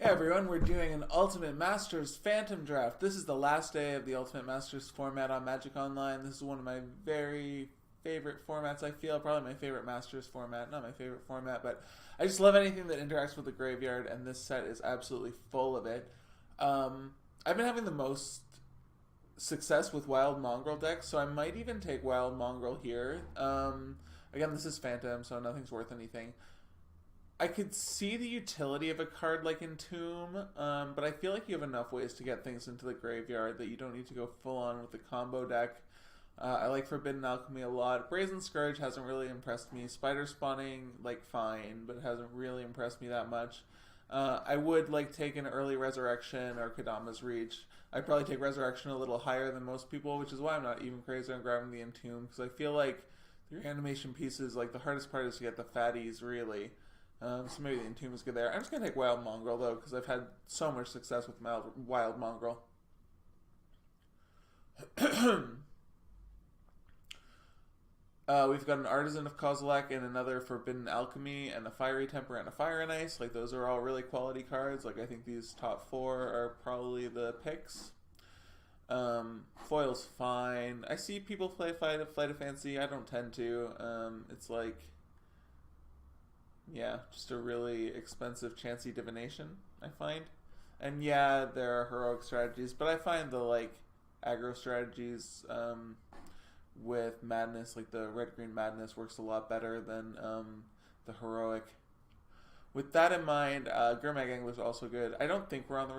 Hey everyone, we're doing an Ultimate Masters Phantom Draft. This is the last day of the Ultimate Masters format on Magic Online. This is one of my very favorite formats, I feel. Probably my favorite Masters format. Not my favorite format, but I just love anything that interacts with the graveyard, and this set is absolutely full of it. I've been having the most success with Wild Mongrel decks, so I might even take Wild Mongrel here. Again, this is Phantom, so nothing's worth anything. I could see the utility of a card like Entomb, but I feel like you have enough ways to get things into the graveyard that you don't need to go full on with the combo deck. I like Forbidden Alchemy a lot. Brazen Scourge hasn't really impressed me. Spider Spawning, like, fine, but hasn't really impressed me that much. I would like take an early Resurrection or Kadama's Reach. I'd probably take Resurrection a little higher than most people, which is why I'm not even crazy on grabbing the Entomb, because I feel like the animation pieces, like, the hardest part is to get the fatties, really. So maybe the Entomb is good there. I'm just going to take Wild Mongrel, though, because I've had so much success with Wild Mongrel. We've got an Artisan of Kozilek and another Forbidden Alchemy and a Fiery Temper and a Fire and Ice. Like, those are all really quality cards. Like, I think these top four are probably the picks. Foil's fine. I see people play Flight of Fancy. I don't tend to. It's like... yeah, just a really expensive Chancy Divination, I find. And yeah, there are heroic strategies, but I find the, like, aggro strategies with Madness, like the red-green Madness, works a lot better than the heroic. With that in mind, Gurmag Angler is also good. I don't think we're on the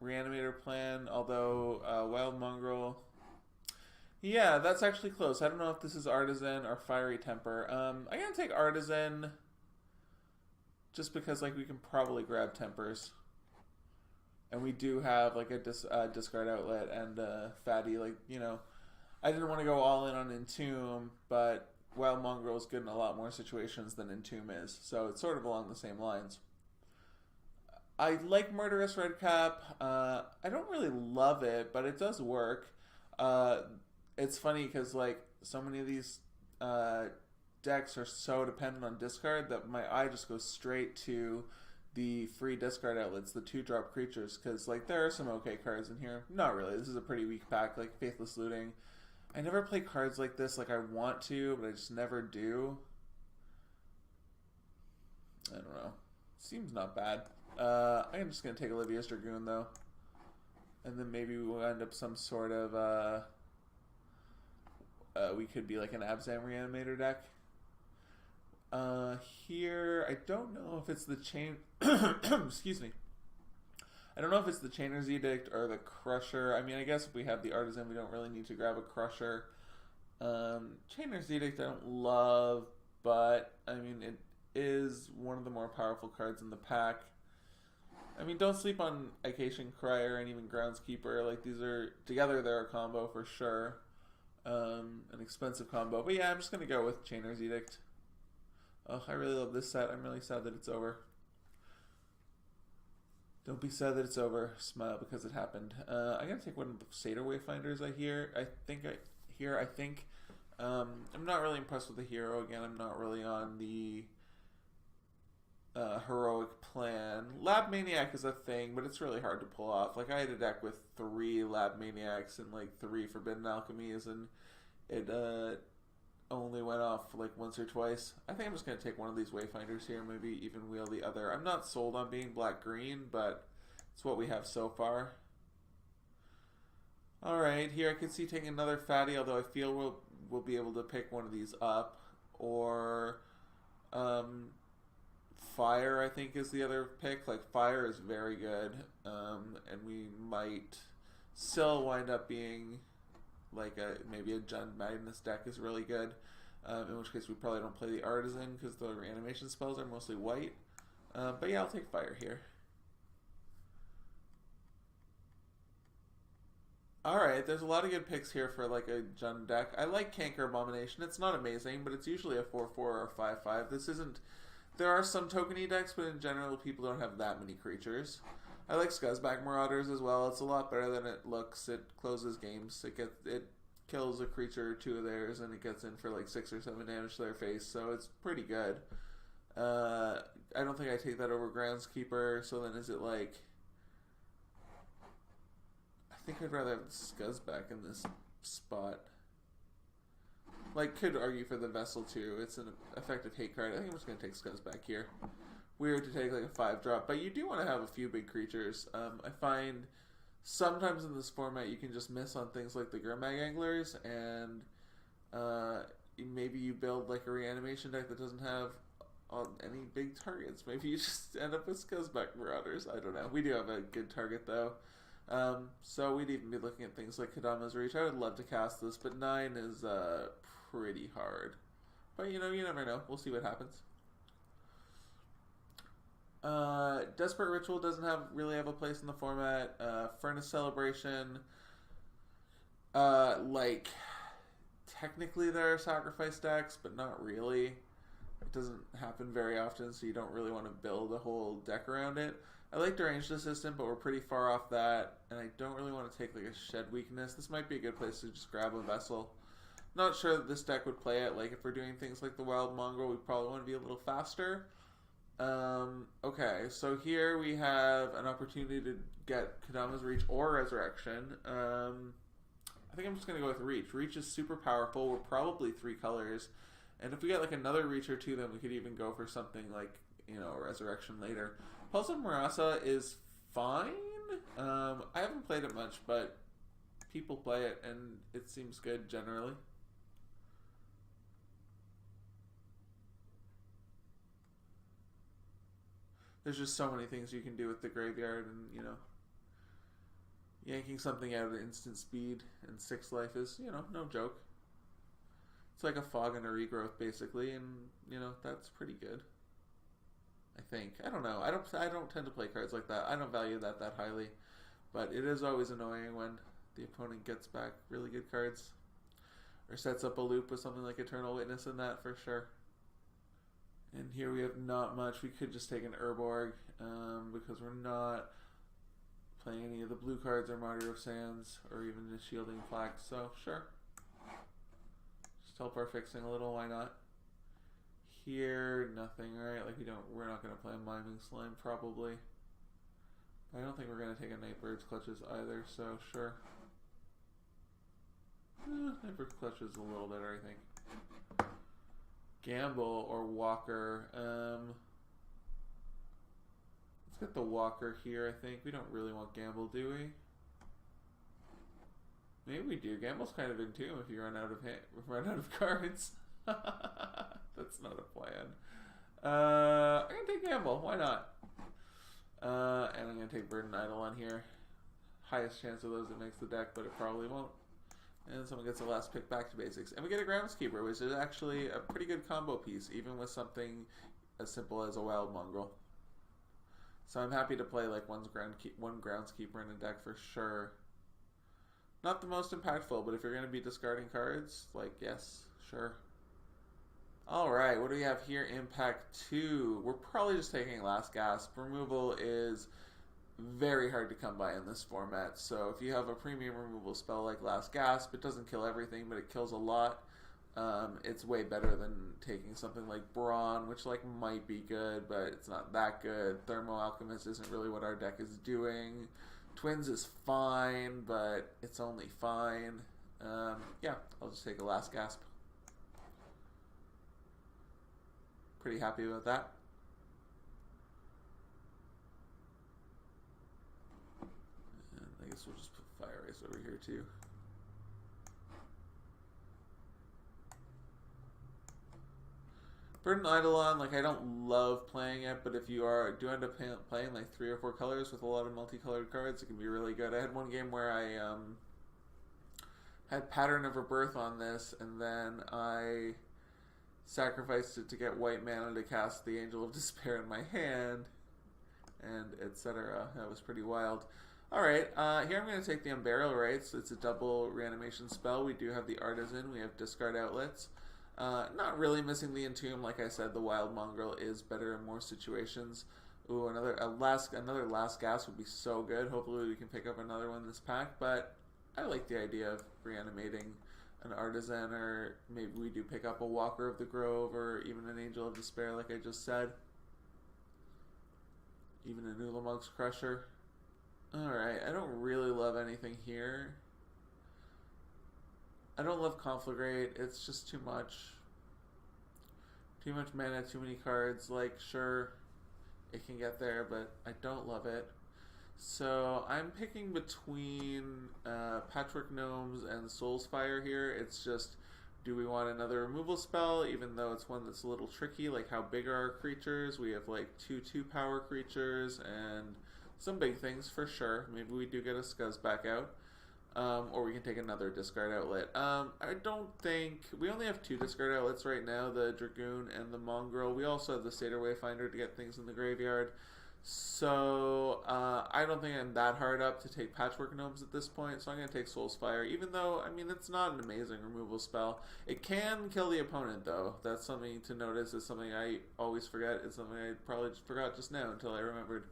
Reanimator plan, although Wild Mongrel... yeah, that's actually close. I don't know if this is Artisan or Fiery Temper. I'm going to take Artisan... just because, like, we can probably grab Tempers. And we do have, like, a discard outlet and Fatty. Like, you know, I didn't want to go all in on Entomb, but Wild Mongrel is good in a lot more situations than Entomb is. So it's sort of along the same lines. I like Murderous Redcap. I don't really love it, but it does work. It's funny because, like, so many of these... decks are so dependent on discard that my eye just goes straight to the free discard outlets, the 2-drop creatures, because, like, there are some okay cards in here. Not really. This is a pretty weak pack, like Faithless Looting. I never play cards like this like I want to, but I just never do. I don't know. Seems not bad. I'm just going to take Olivia's Dragoon, though. And then maybe we'll end up some sort of... we could be like an Abzan Reanimator deck. Here, I don't know if it's the chain... excuse me. I don't know if it's the Chainer's Edict or the Crusher. I mean, I guess if we have the Artisan, we don't really need to grab a Crusher. Chainer's Edict I don't love, but, I mean, it is one of the more powerful cards in the pack. I mean, don't sleep on Acacian Crier and even Groundskeeper. Like, these are... together, they're a combo for sure. An expensive combo. But yeah, I'm just going to go with Chainer's Edict. Oh, I really love this set. I'm really sad that it's over. Don't be sad that it's over. Smile because it happened. I'm going to take one of the Satyr Wayfinders I think. I'm not really impressed with the hero. Again, I'm not really on the heroic plan. Lab Maniac is a thing, but it's really hard to pull off. Like, I had a deck with 3 Lab Maniacs and, like, 3 Forbidden Alchemies, and it only went off, like, once or twice. I think I'm just going to take one of these Wayfinders here, maybe even wheel the other. I'm not sold on being black-green, but it's what we have so far. Alright, here I can see taking another Fatty, although I feel we'll be able to pick one of these up. Or, Fire, I think, is the other pick. Like, Fire is very good, and we might still wind up being... like maybe a Jund Madness deck is really good, in which case we probably don't play the Artisan because the reanimation spells are mostly white. But yeah, I'll take Fire here. Alright, there's a lot of good picks here for like a Jund deck. I like Canker Abomination. It's not amazing, but it's usually a 4-4 or a 5-5. This isn't... there are some tokeny decks, but in general people don't have that many creatures. I like Scuzzback Marauders as well. It's a lot better than it looks. It closes games. It kills a creature or 2 of theirs, and it gets in for like 6 or 7 damage to their face, so it's pretty good. I don't think I take that over Groundskeeper. So then is it like... I think I'd rather have the Scuzz back in this spot. Like, could argue for the Vessel too. It's an effective hate card. I think I'm just going to take Scuzz back here. Weird to take like a 5-drop, but you do want to have a few big creatures. I find sometimes in this format you can just miss on things like the Grimag Anglers, and maybe you build like a reanimation deck that doesn't have any big targets. Maybe you just end up with Scuzzback Marauders. I don't know. We do have a good target though. So we'd even be looking at things like Kadama's Reach. I would love to cast this, but 9 is pretty hard. But you know, you never know. We'll see what happens. Desperate Ritual doesn't really have a place in the format. Furnace Celebration, like technically there are sacrifice decks, but not really. It doesn't happen very often, so you don't really want to build a whole deck around it. I like Deranged Assistant, but we're pretty far off that, and I don't really want to take like a Shed Weakness. This might be a good place to just grab a Vessel. Not sure that this deck would play it. Like if we're doing things like the Wild Mongrel, we probably want to be a little faster. Okay, so here we have an opportunity to get Kadama's Reach or Resurrection. I think I'm just going to go with Reach. Reach is super powerful. We're probably 3 colors. And if we get like another Reach or 2, then we could even go for something like, you know, Resurrection later. Pulse of Marasa is fine. I haven't played it much, but people play it and it seems good generally. There's just so many things you can do with the graveyard, and, you know, yanking something out at instant speed and 6 life is, you know, no joke. It's like a Fog and a Regrowth, basically, and, you know, that's pretty good. I think. I don't know. I don't tend to play cards like that. I don't value that highly. But it is always annoying when the opponent gets back really good cards. Or sets up a loop with something like Eternal Witness in that, for sure. And here we have not much. We could just take an Urborg, because we're not playing any of the blue cards or Martyr of Sands or even the Shielding Plaque. So, sure. Just teleport fixing a little, why not? Here, nothing, right? Like we're not going to play a Miming Slime, probably. I don't think we're going to take a Nightbird's Clutches either, so sure. Nightbird's Clutches a little better, I think. Gamble or Walker. Let's get the Walker here, I think. We don't really want Gamble, do we? Maybe we do. Gamble's kind of in too if you run out of cards. That's not a plan. I'm going to take Gamble. Why not? And I'm going to take Burden Eidolon here. Highest chance of those that makes the deck, but it probably won't. And someone gets the last pick back to basics. And we get a Groundskeeper, which is actually a pretty good combo piece, even with something as simple as a Wild Mongrel. So I'm happy to play like one Groundskeeper in a deck for sure. Not the most impactful, but if you're going to be discarding cards, like, yes, sure. Alright, what do we have here? Impact 2. We're probably just taking Last Gasp. Removal is very hard to come by in this format, so if you have a premium removal spell like Last Gasp, it doesn't kill everything, but it kills a lot. It's way better than taking something like Brawn, which like might be good, but it's not that good. Thermo Alchemist isn't really what our deck is doing. Twins is fine, but it's only fine. Yeah, I'll just take a Last Gasp. Pretty happy about that. And I guess we'll just put Fire Ice over here too. Burden Eidolon, like I don't love playing it, but if you do end up playing like 3 or 4 colors with a lot of multicolored cards, it can be really good. I had one game where I had Pattern of Rebirth on this, and then I sacrificed it to get white mana to cast the Angel of Despair in my hand, and etc. That was pretty wild. Alright, here I'm going to take the Unburial Rites. It's a double reanimation spell. We do have the Artisan. We have discard outlets. Not really missing the Entomb. Like I said, the Wild Mongrel is better in more situations. Ooh, another Last Gasp would be so good. Hopefully we can pick up another one this pack, but I like the idea of reanimating an Artisan, or maybe we do pick up a Walker of the Grove, or even an Angel of Despair like I just said. Even a Nulamog's Crusher. Alright, I don't really love anything here. I don't love Conflagrate. It's just too much. Too much mana, too many cards. Like, sure, it can get there, but I don't love it. So I'm picking between Patchwork Gnomes and Soulsfire here. It's just, do we want another removal spell, even though it's one that's a little tricky? Like, how big are our creatures? We have like 2/2 power creatures and some big things for sure. Maybe we do get a Scuzz back out. Or we can take another discard outlet. I don't think... We only have 2 discard outlets right now, the Dragoon and the Mongrel. We also have the Satyr Wayfinder to get things in the graveyard. So, I don't think I'm that hard up to take Patchwork Gnomes at this point, so I'm going to take Soulsfire, even though, I mean, it's not an amazing removal spell. It can kill the opponent, though. That's something to notice. It's something I always forget. It's something I probably just forgot just now until I remembered.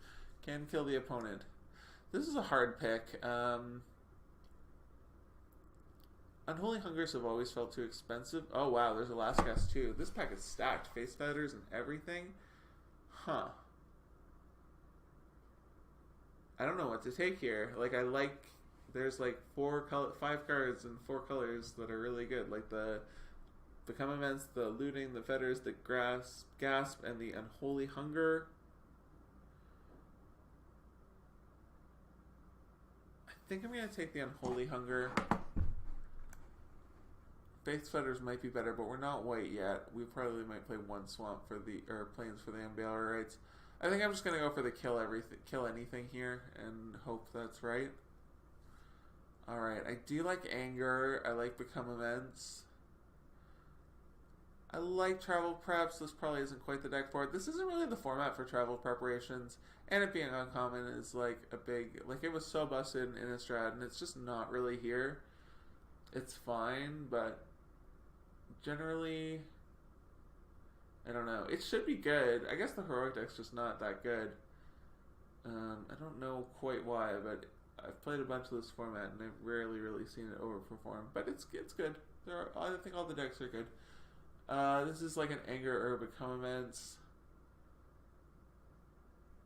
Can kill the opponent. This is a hard pick. Unholy Hungers have always felt too expensive. Oh, wow, there's a Last Cast, too. This pack is stacked. Face Feathers and everything. Huh. I don't know what to take here. Like, there's like 5 cards and 4 colors that are really good. Like the Become Immense, the Looting, the Fetters, the Gasp, and the Unholy Hunger. I think I'm going to take the Unholy Hunger. Faith's Fetters might be better, but we're not white yet. We probably might play 1 Swamp for the, or Plains for the Unbearer Rights. I think I'm just going to go for the kill anything here and hope that's right. Alright, I do like Anger. I like Become Immense. I like Travel Preps. This probably isn't quite the deck for it. This isn't really the format for Travel Preparations. And it being uncommon is like a big... Like, it was so busted in Innistrad, and it's just not really here. It's fine, but generally... I don't know. It should be good. I guess the Heroic deck's just not that good. I don't know quite why, but I've played a bunch of this format and I've rarely really seen it overperform. But it's good. I think all the decks are good. This is like an Anger or Become Immense.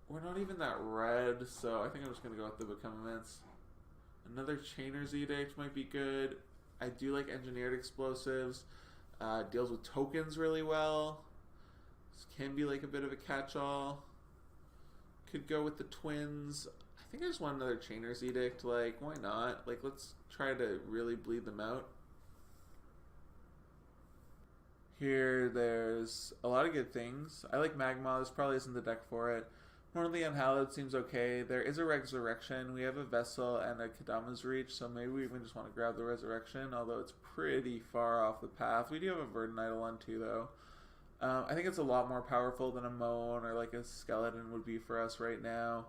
We're not even that red, so I think I'm just going to go with the Become Immense. Another Chainer's Edict might be good. I do like Engineered Explosives. Deals with tokens really well. This can be like a bit of a catch-all. Could go with the Twins. I think I just want another Chainer's Edict. Like, why not? Like, let's try to really bleed them out. Here, there's a lot of good things. I like Magma. This probably isn't the deck for it. One of the Unhallowed seems okay. There is a Resurrection. We have a Vessel and a Kadama's Reach, so maybe we even just want to grab the Resurrection, although it's pretty far off the path. We do have a Verdant Eidolon too, though. I think it's a lot more powerful than a Moan or like a Skeleton would be for us right now.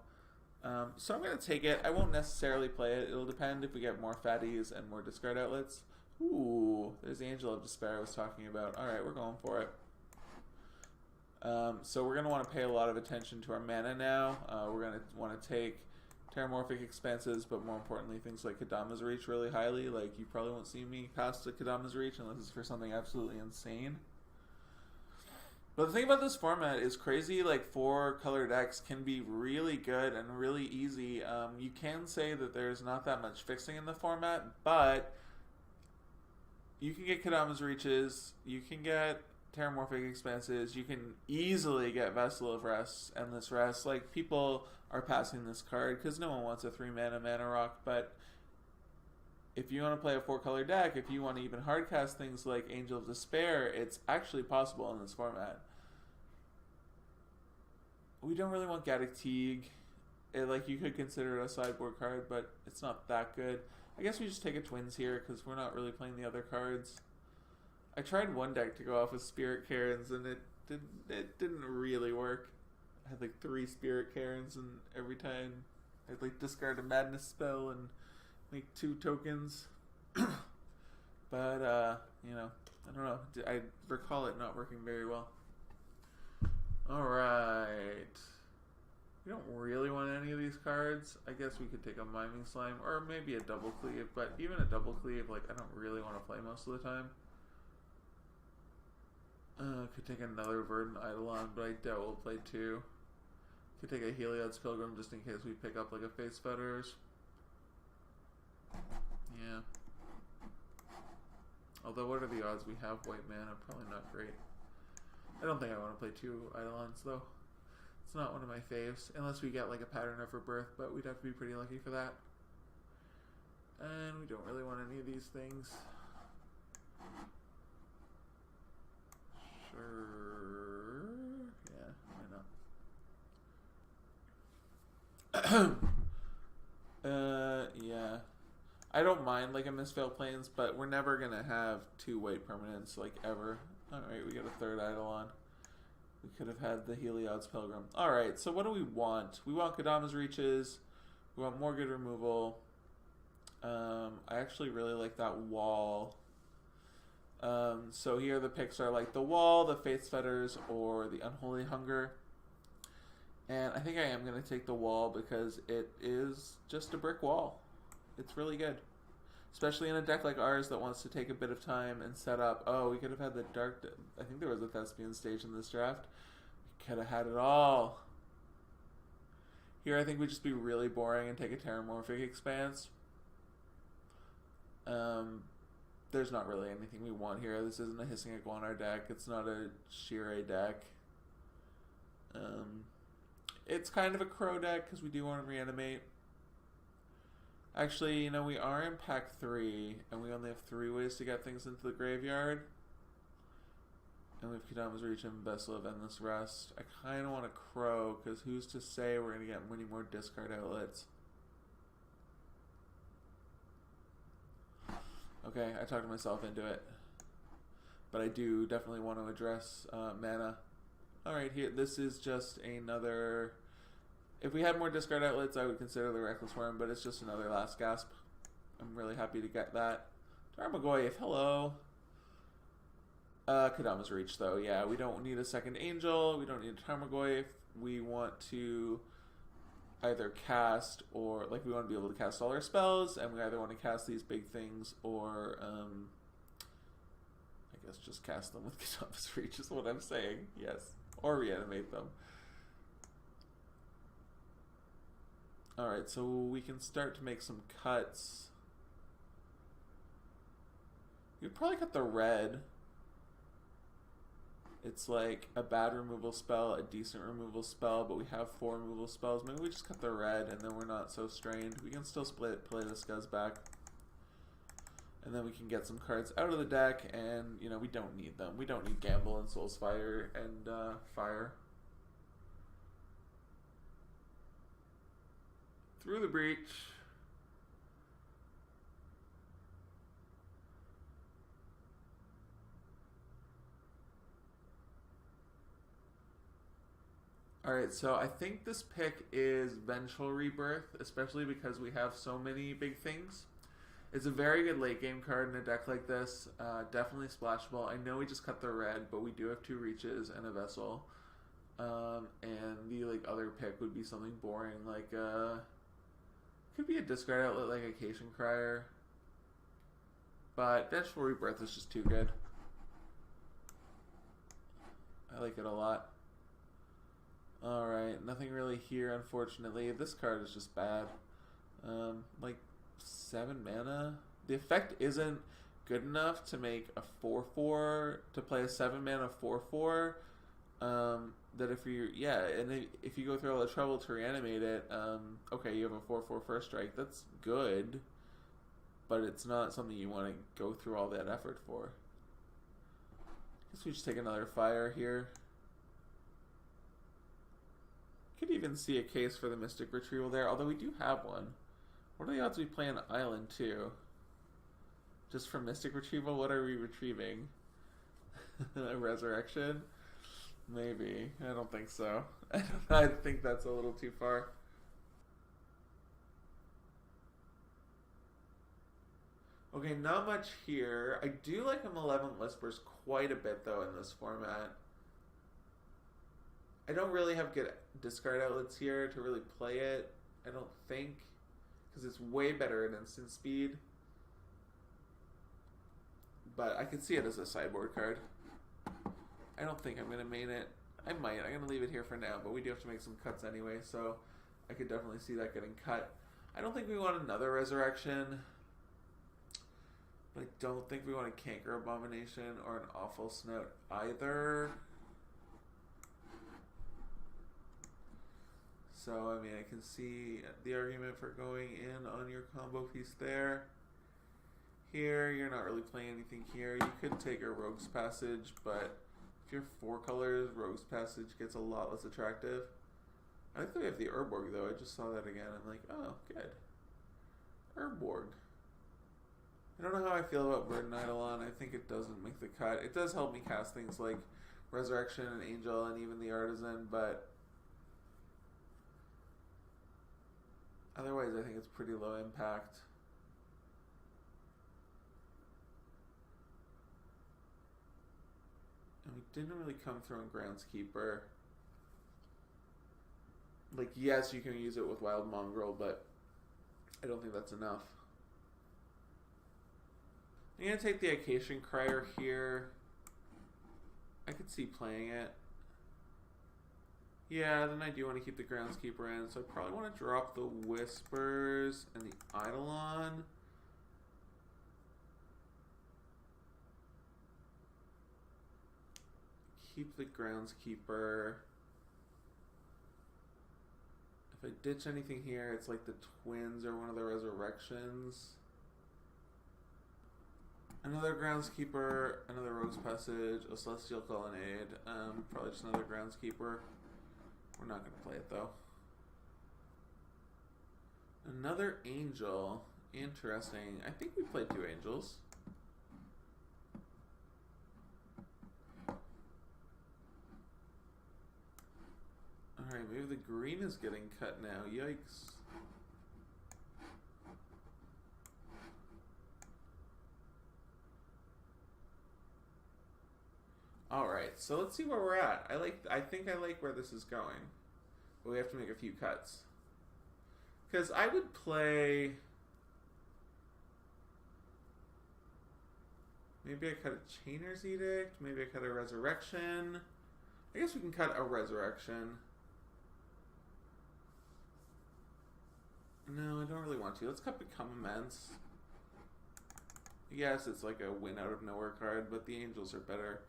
So I'm going to take it. I won't necessarily play it. It'll depend if we get more fatties and more discard outlets. Ooh, there's the Angel of Despair I was talking about. Alright, we're going for it. So we're going to want to pay a lot of attention to our mana now. We're going to want to take Terramorphic Expanses, but more importantly, things like Kadama's Reach really highly. Like, you probably won't see me past the Kadama's Reach unless it's for something absolutely insane. But the thing about this format is crazy, like 4-color decks can be really good and really easy. You can say that there's not that much fixing in the format, but you can get Kadama's Reaches, you can get Terramorphic Expanses, you can easily get Vessel of Rest, Endless Rest. Like, people are passing this card because no one wants a 3-mana mana rock, but if you want to play a 4-color deck, if you want to even hardcast things like Angel of Despair, it's actually possible in this format. We don't really want Gaddock Teague. Like, you could consider it a sideboard card, but it's not that good. I guess we just take a Twins here because we're not really playing the other cards. I tried one deck to go off with Spirit Karens, and it didn't really work. I had like 3 Spirit Karens, and every time I'd like discard a Madness spell and make 2 tokens. But, you know, I don't know. I recall it not working very well. Alright. We don't really want any of these cards. I guess we could take a Miming Slime, or maybe a Double Cleave, but even a Double Cleave, like, I don't really want to play most of the time. Could take another Verdant Eidolon, but I doubt we'll play 2. Could take a Heliod's Pilgrim just in case we pick up like a Face Fetters. Yeah. Although, what are the odds we have white mana? Probably not great. I don't think I want to play 2 Eidolons, though. It's not one of my faves, unless we get like a Pattern of Rebirth, but we'd have to be pretty lucky for that. And we don't really want any of these things. Sure. Yeah, why not? Yeah. I don't mind like a Misveiled Plains, but we're never gonna have 2 white permanents like ever. Alright, we got a 3rd Eidolon. We could have had the Heliod's Pilgrim. Alright, so what do we want? We want Kodama's Reaches. We want more good removal. I actually really like that wall. So here the picks are like the wall, the Faith's Fetters, or the Unholy Hunger. And I think I am going to take the wall because it is just a brick wall. It's really good. Especially in a deck like ours that wants to take a bit of time and set up. Oh, we could have had the Dark... I think there was a Thespian stage in this draft. We could have had it all. Here I think we'd just be really boring and take a Terramorphic Expanse. There's not really anything we want here. This isn't a Hissing Iguanar deck. It's not a Shirei deck. It's kind of a Crow deck because we do want to reanimate. Actually, you know, we are in pack 3, and we only have 3 ways to get things into the graveyard. And we have Kodama's Reach and Vessel of Endless Rest. I kind of want a Crow, because who's to say we're going to get many more discard outlets. Okay, I talked myself into it. But I do definitely want to address mana. Alright, here, this is just another... If we had more discard outlets, I would consider the Reckless Worm, but it's just another Last Gasp. I'm really happy to get that. Tarmogoyf, hello. Kodama's Reach, though. Yeah, we don't need a second Angel. We don't need a Tarmogoyf. We want to either cast or... Like, we want to be able to cast all our spells, and we either want to cast these big things or... I guess just cast them with Kodama's Reach is what I'm saying. Yes. Or reanimate them. Alright, so we can start to make some cuts. You'd probably cut the red. It's like a bad removal spell, a decent removal spell, but we have 4 removal spells. Maybe we just cut the red and then we're not so strained. We can still play the Scuzz back. And then we can get some cards out of the deck and, you know, we don't need them. We don't need Gamble and Soul's Fire and Fire. Through the Breach. Alright, so I think this pick is Vengeful Rebirth, especially because we have so many big things. It's a very good late game card in a deck like this. Definitely splashable. I know we just cut the red, but we do have 2 Reaches and a Vessel. And the like other pick would be something boring like could be a discard outlet like Acacian Crier. But Vengeful Rebirth is just too good. I like it a lot. Alright, nothing really here, unfortunately. This card is just bad. Like, 7 mana? The effect isn't good enough to make a 4/4, to play a 7 mana 4/4. That if you, yeah, and if you go through all the trouble to reanimate it, okay, you have a 4/4 first strike. That's good, but it's not something you want to go through all that effort for. Guess we just take another fire here. Could even see a case for the Mystic Retrieval there, although we do have one. What are the odds we play an island too? Just for Mystic Retrieval, what are we retrieving? A Resurrection? Maybe. I don't think so. I think that's a little too far. Okay, not much here. I do like a Malevolent Whispers quite a bit, though, in this format. I don't really have good discard outlets here to really play it, I don't think, because it's way better at instant speed. But I can see it as a sideboard card. I don't think I'm going to main it. I might. I'm going to leave it here for now, but we do have to make some cuts anyway, so I could definitely see that getting cut. I don't think we want another Resurrection, but I don't think we want a Canker Abomination or an Awful Snout either. So, I mean, I can see the argument for going in on your combo piece there. Here, you're not really playing anything here. You could take a Rogue's Passage, but if you're 4 colors, Rogue's Passage gets a lot less attractive. I like that we have the Urborg, though. I just saw that again. I'm like, oh, good. Urborg. I don't know how I feel about Burden Eidolon. I think it doesn't make the cut. It does help me cast things like Resurrection and Angel and even the Artisan, but otherwise I think it's pretty low impact. And we didn't really come through on Groundskeeper. Like, yes, you can use it with Wild Mongrel, but I don't think that's enough. I'm going to take the Acacian Crier here. I could see playing it. Yeah, then I do want to keep the Groundskeeper in, so I probably want to drop the Whispers and the Eidolon. Keep the Groundskeeper. If I ditch anything here, it's like the Twins or one of the Resurrections. Another Groundskeeper, another Rogue's Passage, a Celestial Colonnade, probably just another Groundskeeper. We're not going to play it though. Another Angel. Interesting. I think we played 2 Angels. Alright, maybe the green is getting cut now. Yikes. Alright, so let's see where we're at. I think I like where this is going. But we have to make a few cuts. Because I would play... Maybe I cut a Chainer's Edict. Maybe I cut a Resurrection. I guess we can cut a Resurrection. No, I don't really want to. Let's cut Become Immense. Yes, it's like a win out of nowhere card, but the Angels are better.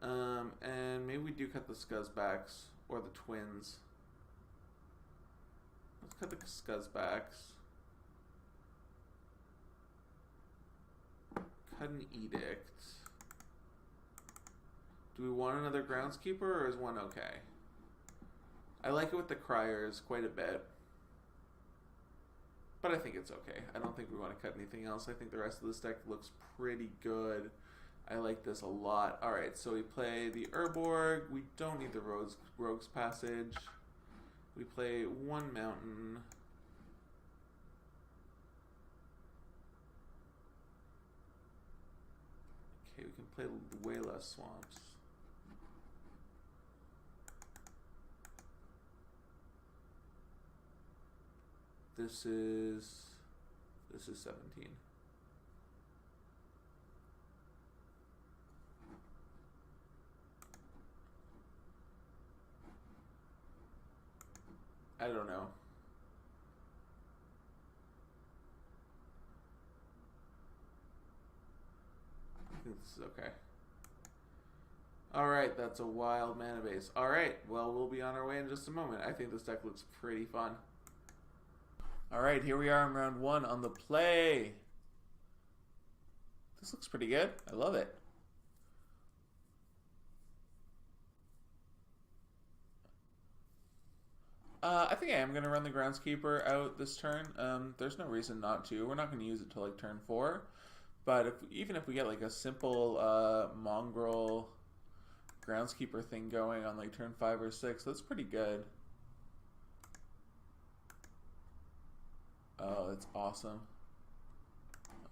And maybe we do cut the Scuzzbacks or the Twins. Let's cut the Scuzzbacks. Cut an Edict. Do we want another Groundskeeper or is one okay? I like it with the Criers quite a bit. But I think it's okay. I don't think we want to cut anything else. I think the rest of this deck looks pretty good. I like this a lot. Alright, so we play the Urborg. We don't need the Rogue's Passage. We play 1 Mountain. Okay, we can play way less Swamps. This is 17. I don't know. I think this is okay. Alright, that's a wild mana base. Alright, well, we'll be on our way in just a moment. I think this deck looks pretty fun. Alright, here we are in round 1 on the play. This looks pretty good. I love it. I think I am going to run the Groundskeeper out this turn. There's no reason not to. We're not going to use it till like turn 4. But even if we get like a simple Mongrel Groundskeeper thing going on like turn 5 or 6, that's pretty good. Oh, that's awesome.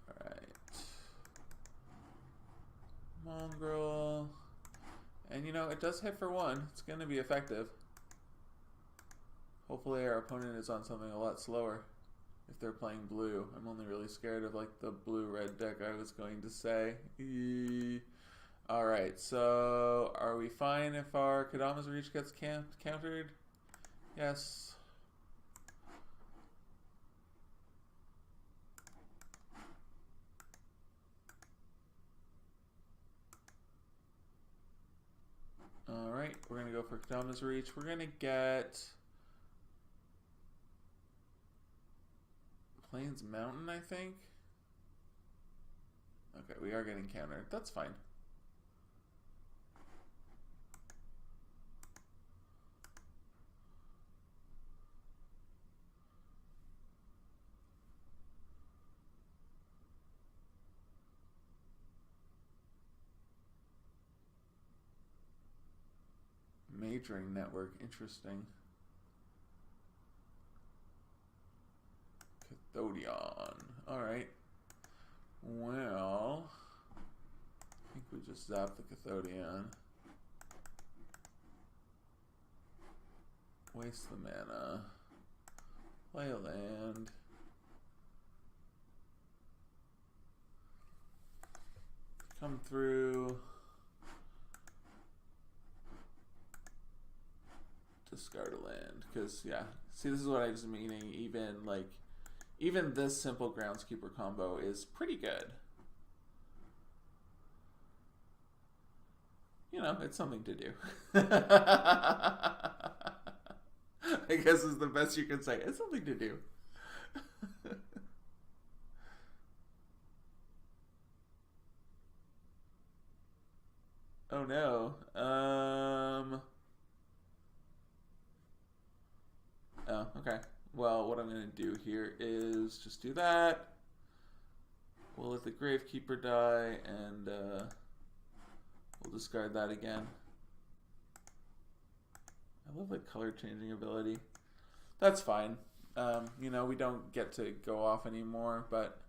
Alright. Mongrel. And you know, it does hit for 1. It's going to be effective. Hopefully our opponent is on something a lot slower if they're playing blue. I'm only really scared of like the blue-red deck I was going to say. Alright, so are we fine if our Kadama's Reach gets countered? Yes. Alright, we're going to go for Kadama's Reach. We're going to get Plains Mountain, I think. Okay, we are getting countered. That's fine. Majoring network, interesting. Cathodion. Alright. Well, I think we just zap the Cathodion. Waste the mana. Play a land. Come through. Discard a land, because yeah, see, this is what I was meaning. Even this simple groundskeeper combo is pretty good. You know, it's something to do. I guess is the best you can say. It's something to do. Oh no. Oh, okay. Well, what I'm going to do here is just do that. We'll let the Gravekeeper die, and we'll discard that again. I love the color changing ability. That's fine. You know, we don't get to go off anymore, but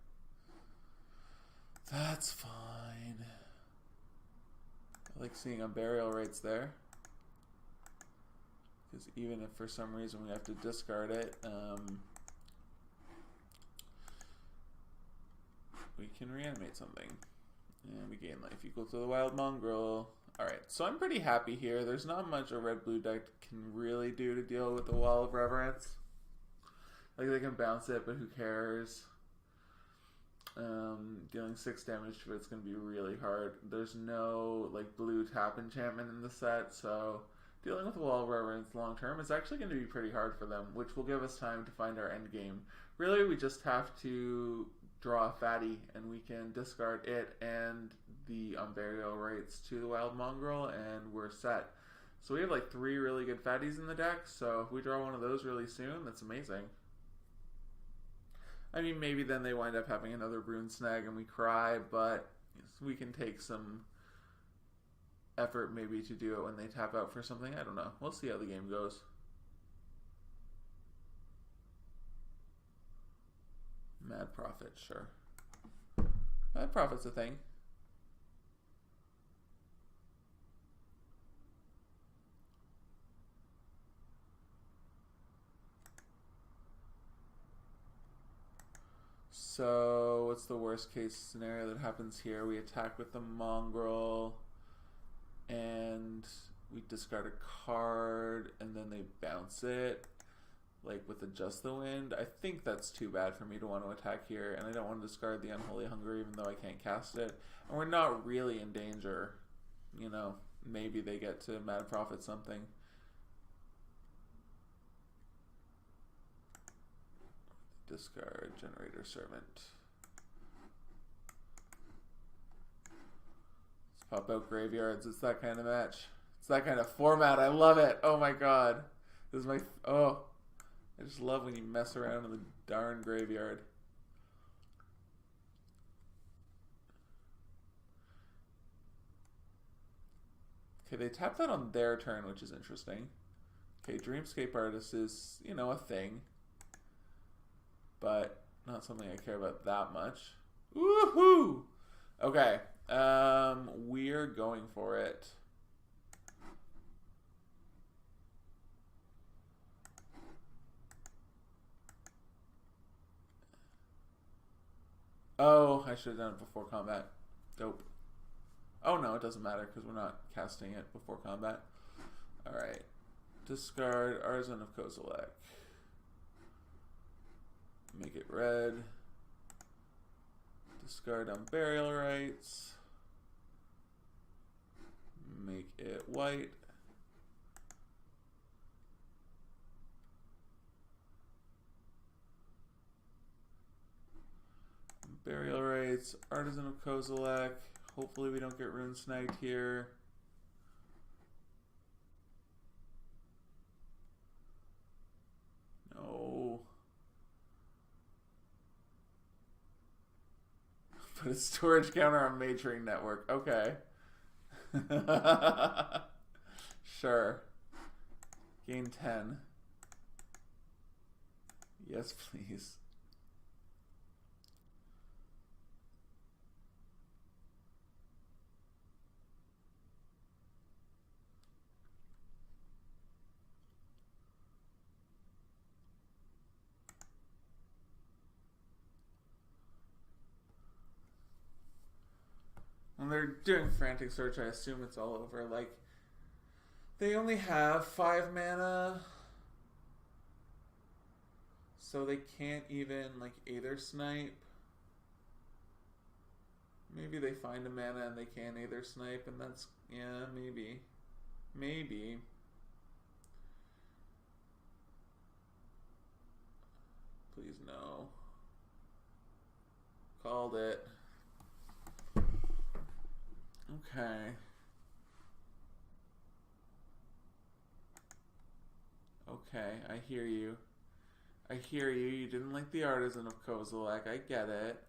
that's fine. I like seeing Unburial Rites there. Because even if for some reason we have to discard it, we can reanimate something. And we gain life equal to the Wild Mongrel. Alright, so I'm pretty happy here. There's not much a red-blue deck can really do to deal with the Wall of Reverence. Like, they can bounce it, but who cares? Dealing 6 damage to it's going to be really hard. There's no, like, blue tap enchantment in the set, so dealing with the Wall of Reverence long term is actually going to be pretty hard for them, which will give us time to find our end game. Really, we just have to draw a fatty, and we can discard it and the Unburial Rites to the Wild Mongrel, and we're set. So we have like 3 really good fatties in the deck, so if we draw one of those really soon, that's amazing. I mean, maybe then they wind up having another Rune Snag and we cry, but we can take some effort maybe to do it when they tap out for something. I don't know. We'll see how the game goes. Mad Prophet, sure. Mad Prophet's a thing. So, what's the worst case scenario that happens here? We attack with the Mongrel, and we discard a card, and then they bounce it, like with Adjust the Wind. I think that's too bad for me to want to attack here, and I don't want to discard the Unholy Hunger even though I can't cast it. And we're not really in danger. You know, maybe they get to Mad Prophet something. Discard Generator Servant. Let's pop out Graveyards. It's that kind of match. It's that kind of format. I love it. Oh my god. This is my... Oh. I just love when you mess around in the darn graveyard. Okay, they tap that on their turn, which is interesting. Okay, Dreamscape Artist is, you know, a thing. But not something I care about that much. Woohoo! Okay, we're going for it. Oh, I should have done it before combat. Dope. Oh no, it doesn't matter because we're not casting it before combat. Alright. Discard Artisan of Kozilek. Make it red. Discard on Burial Rites. Make it white. Burial Rites, Artisan of Kozilek. Hopefully we don't get rune snagged here. No. Put a storage counter on Mage Ring Network. Okay. Sure. Gain 10. Yes, please. When they're doing Frantic Search, I assume it's all over. Like, they only have 5 mana, so they can't even, like, Aether Snipe. Maybe they find a mana and they can Aether Snipe, and that's, yeah, maybe. Maybe. Please, no. Called it. Okay. Okay, I hear you. I hear you. You didn't like the Artisan of Kozilek. I get it.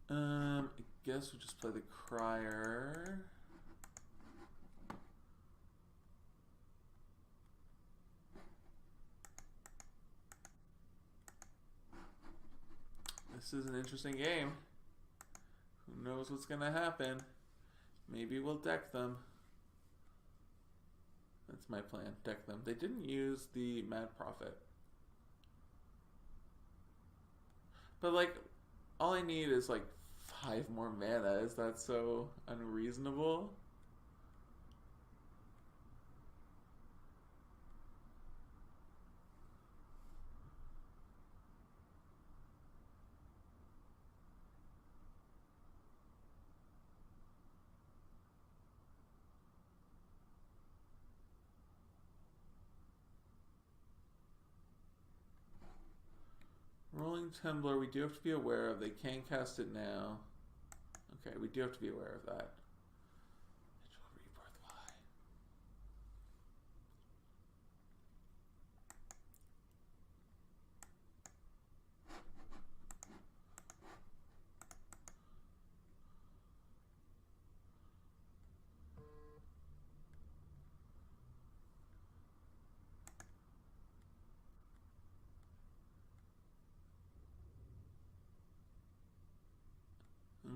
I guess we'll just play the Crier. This is an interesting game. Who knows what's gonna happen? Maybe we'll deck them. That's my plan. Deck them. They didn't use the Mad Prophet. But like, all I need is like 5 more mana. Is that so unreasonable? Rolling Tumbler, we do have to be aware of. They can cast it now. Okay, we do have to be aware of that. Rebirth, why?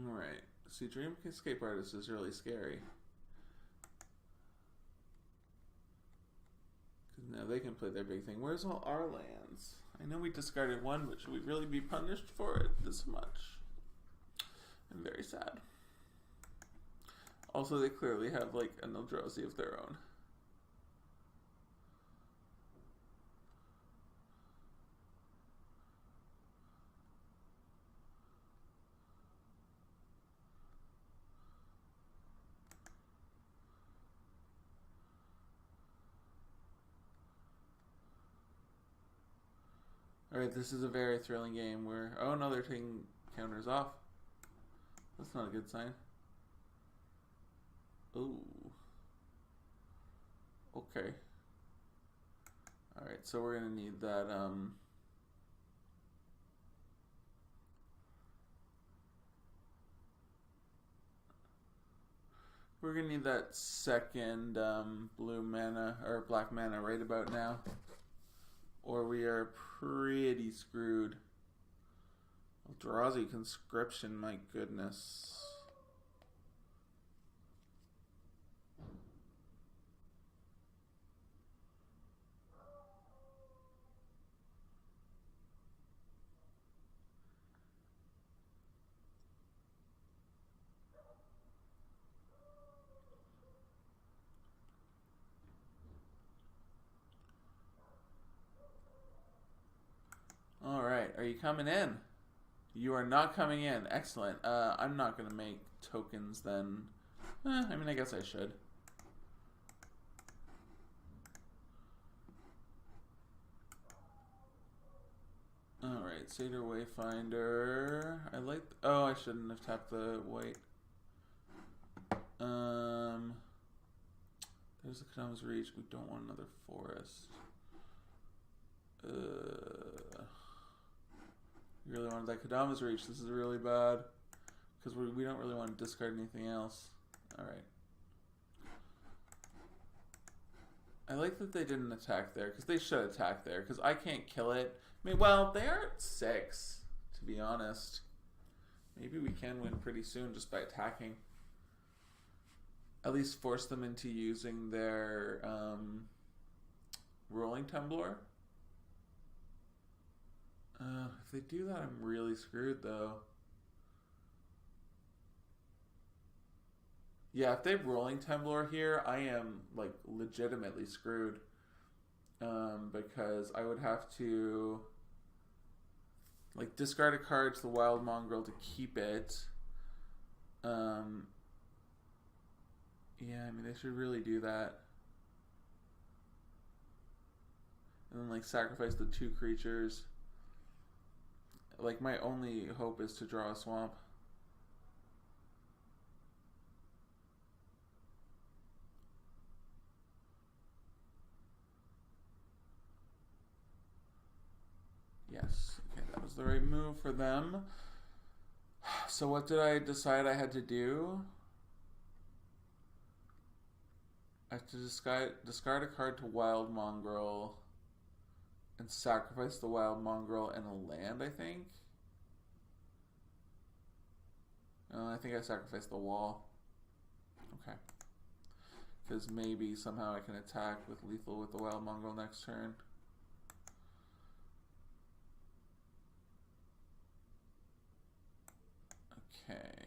Alright, see, Dream Escape Artist is really scary. Because now they can play their big thing. Where's all our lands? I know we discarded one, but should we really be punished for it this much? I'm very sad. Also, they clearly have, like, an Eldrazi of their own. Alright, this is a very thrilling game where... Oh no, they're taking counters off. That's not a good sign. Ooh. Okay. Alright, so we're gonna need that, we're gonna need that second, blue mana, or black mana right about now. Or we are pretty screwed. Eldrazi Conscription, my goodness. Are you coming in? You are not coming in. Excellent. I'm not going to make tokens then. I mean, I guess I should. Alright, Seder Wayfinder. I like... Oh, I shouldn't have tapped the white. There's the Kadama's Reach. We don't want another forest. We really wanted that Kadama's Reach. This is really bad. Because we don't really want to discard anything else. Alright. I like that they didn't attack there. Because they should attack there. Because I can't kill it. I mean, well, they are at 6. To be honest. Maybe we can win pretty soon just by attacking. At least force them into using their Rolling Tumbler. If they do that, I'm really screwed, though. Yeah, if they have Rolling Tumbler here, I am, like, legitimately screwed. Because I would have to, like, discard a card to the Wild Mongrel to keep it. Yeah, I mean, they should really do that. And then, like, sacrifice the 2 creatures. Like, my only hope is to draw a swamp. Yes. Okay, that was the right move for them. So what did I decide I had to do? I have to discard a card to Wild Mongrel and sacrifice the Wild Mongrel and a land, I think. I think I sacrificed the wall. Okay. Because maybe somehow I can attack with lethal with the Wild Mongrel next turn. Okay.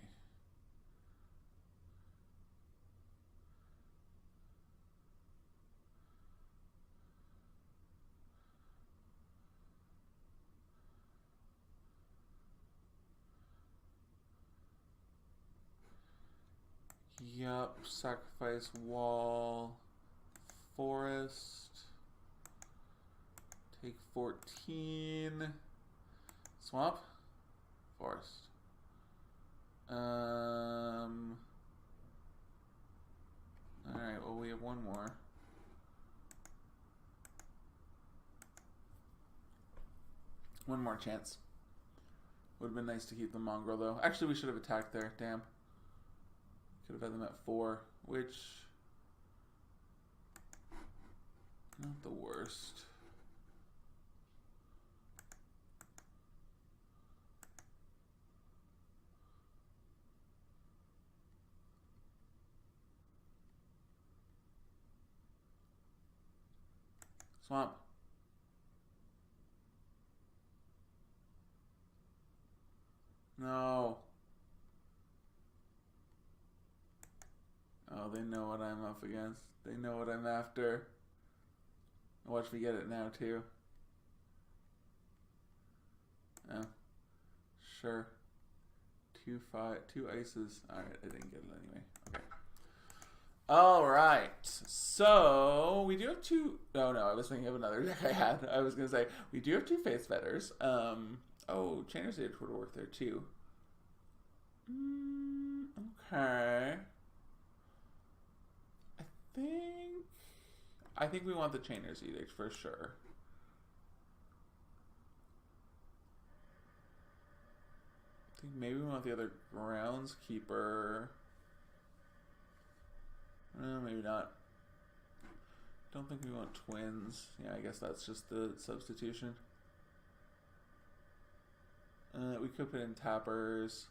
Yup, sacrifice wall, forest, take 14, swamp, forest. Alright, well we have one more. One more chance. Would have been nice to keep the mongrel though. Actually, we should have attacked there, damn. Could have had them at 4, which not the worst. Swamp. No. Oh, they know what I'm up against. They know what I'm after. Watch me get it now, too. Oh. Sure. 2 ices. Alright, I didn't get it anyway. Okay. Alright. So, we do have 2... Oh, no, I was thinking of another deck I had. I was going to say, we do have 2 Face Fetters. Oh, Chainer's Age would work there, too. Okay. I think we want the Chainer's Edict for sure. I think maybe we want the other Groundskeeper. Maybe not. Don't think we want twins. Yeah, I guess that's just the substitution. We could put in tappers.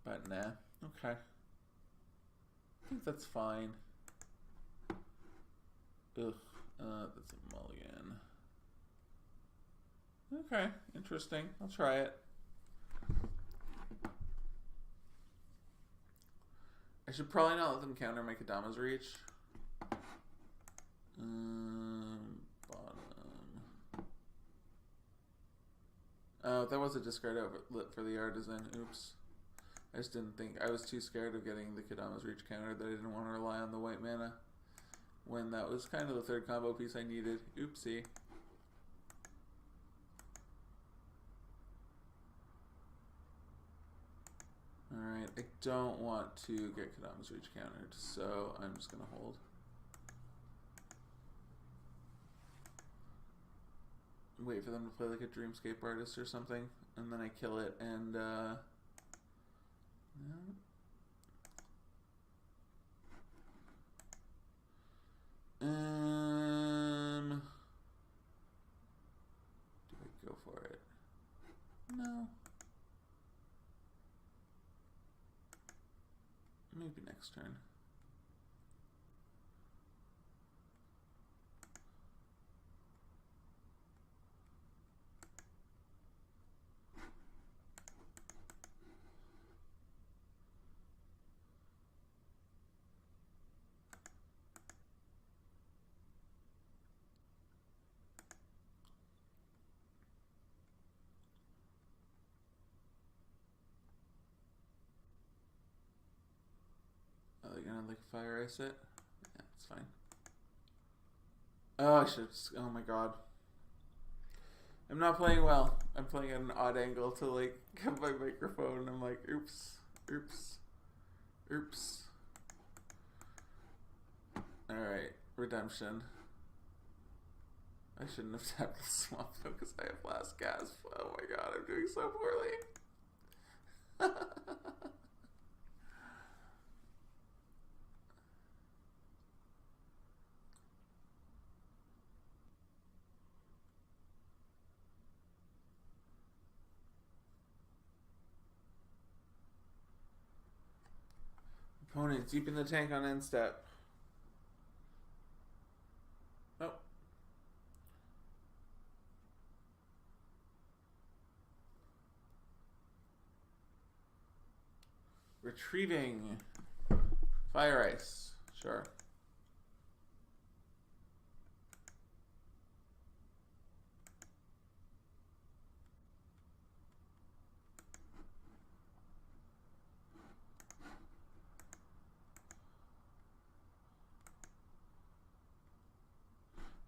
But nah. Okay. I think that's fine. Ugh. That's a mulligan. Okay. Interesting. I'll try it. I should probably not let them counter my Kadama's Reach. Bottom. Oh, that was a discard outlet for the Artisan. Oops. I just didn't think. I was too scared of getting the Kodama's Reach counter that I didn't want to rely on the white mana when that was kind of the third combo piece I needed. Oopsie. Alright, I don't want to get Kodama's Reach countered, so I'm just going to hold. Wait for them to play like a Dreamscape Artist or something, and then I kill it, and no. Do I go for it? No. Maybe next turn. Are they gonna like fire ice it? Yeah, it's fine. Oh, I should. Oh my god. I'm not playing well. I'm playing at an odd angle to like get my microphone, and I'm like, oops, oops, oops. Alright, redemption. I shouldn't have tapped the swamp though because I have last gasp. Oh my god, I'm doing so poorly. Opponent deep in the tank on end step. Oh. Retrieving. Fire ice. Sure.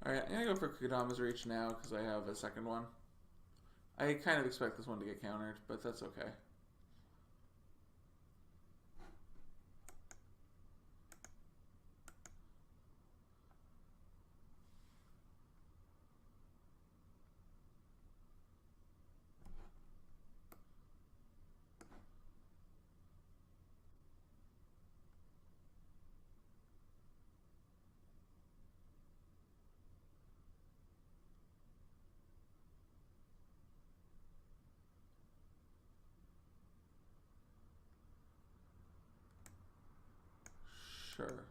Alright, I'm gonna go for Kodama's Reach now because I have a second one. I kind of expect this one to get countered, but that's okay. Sure.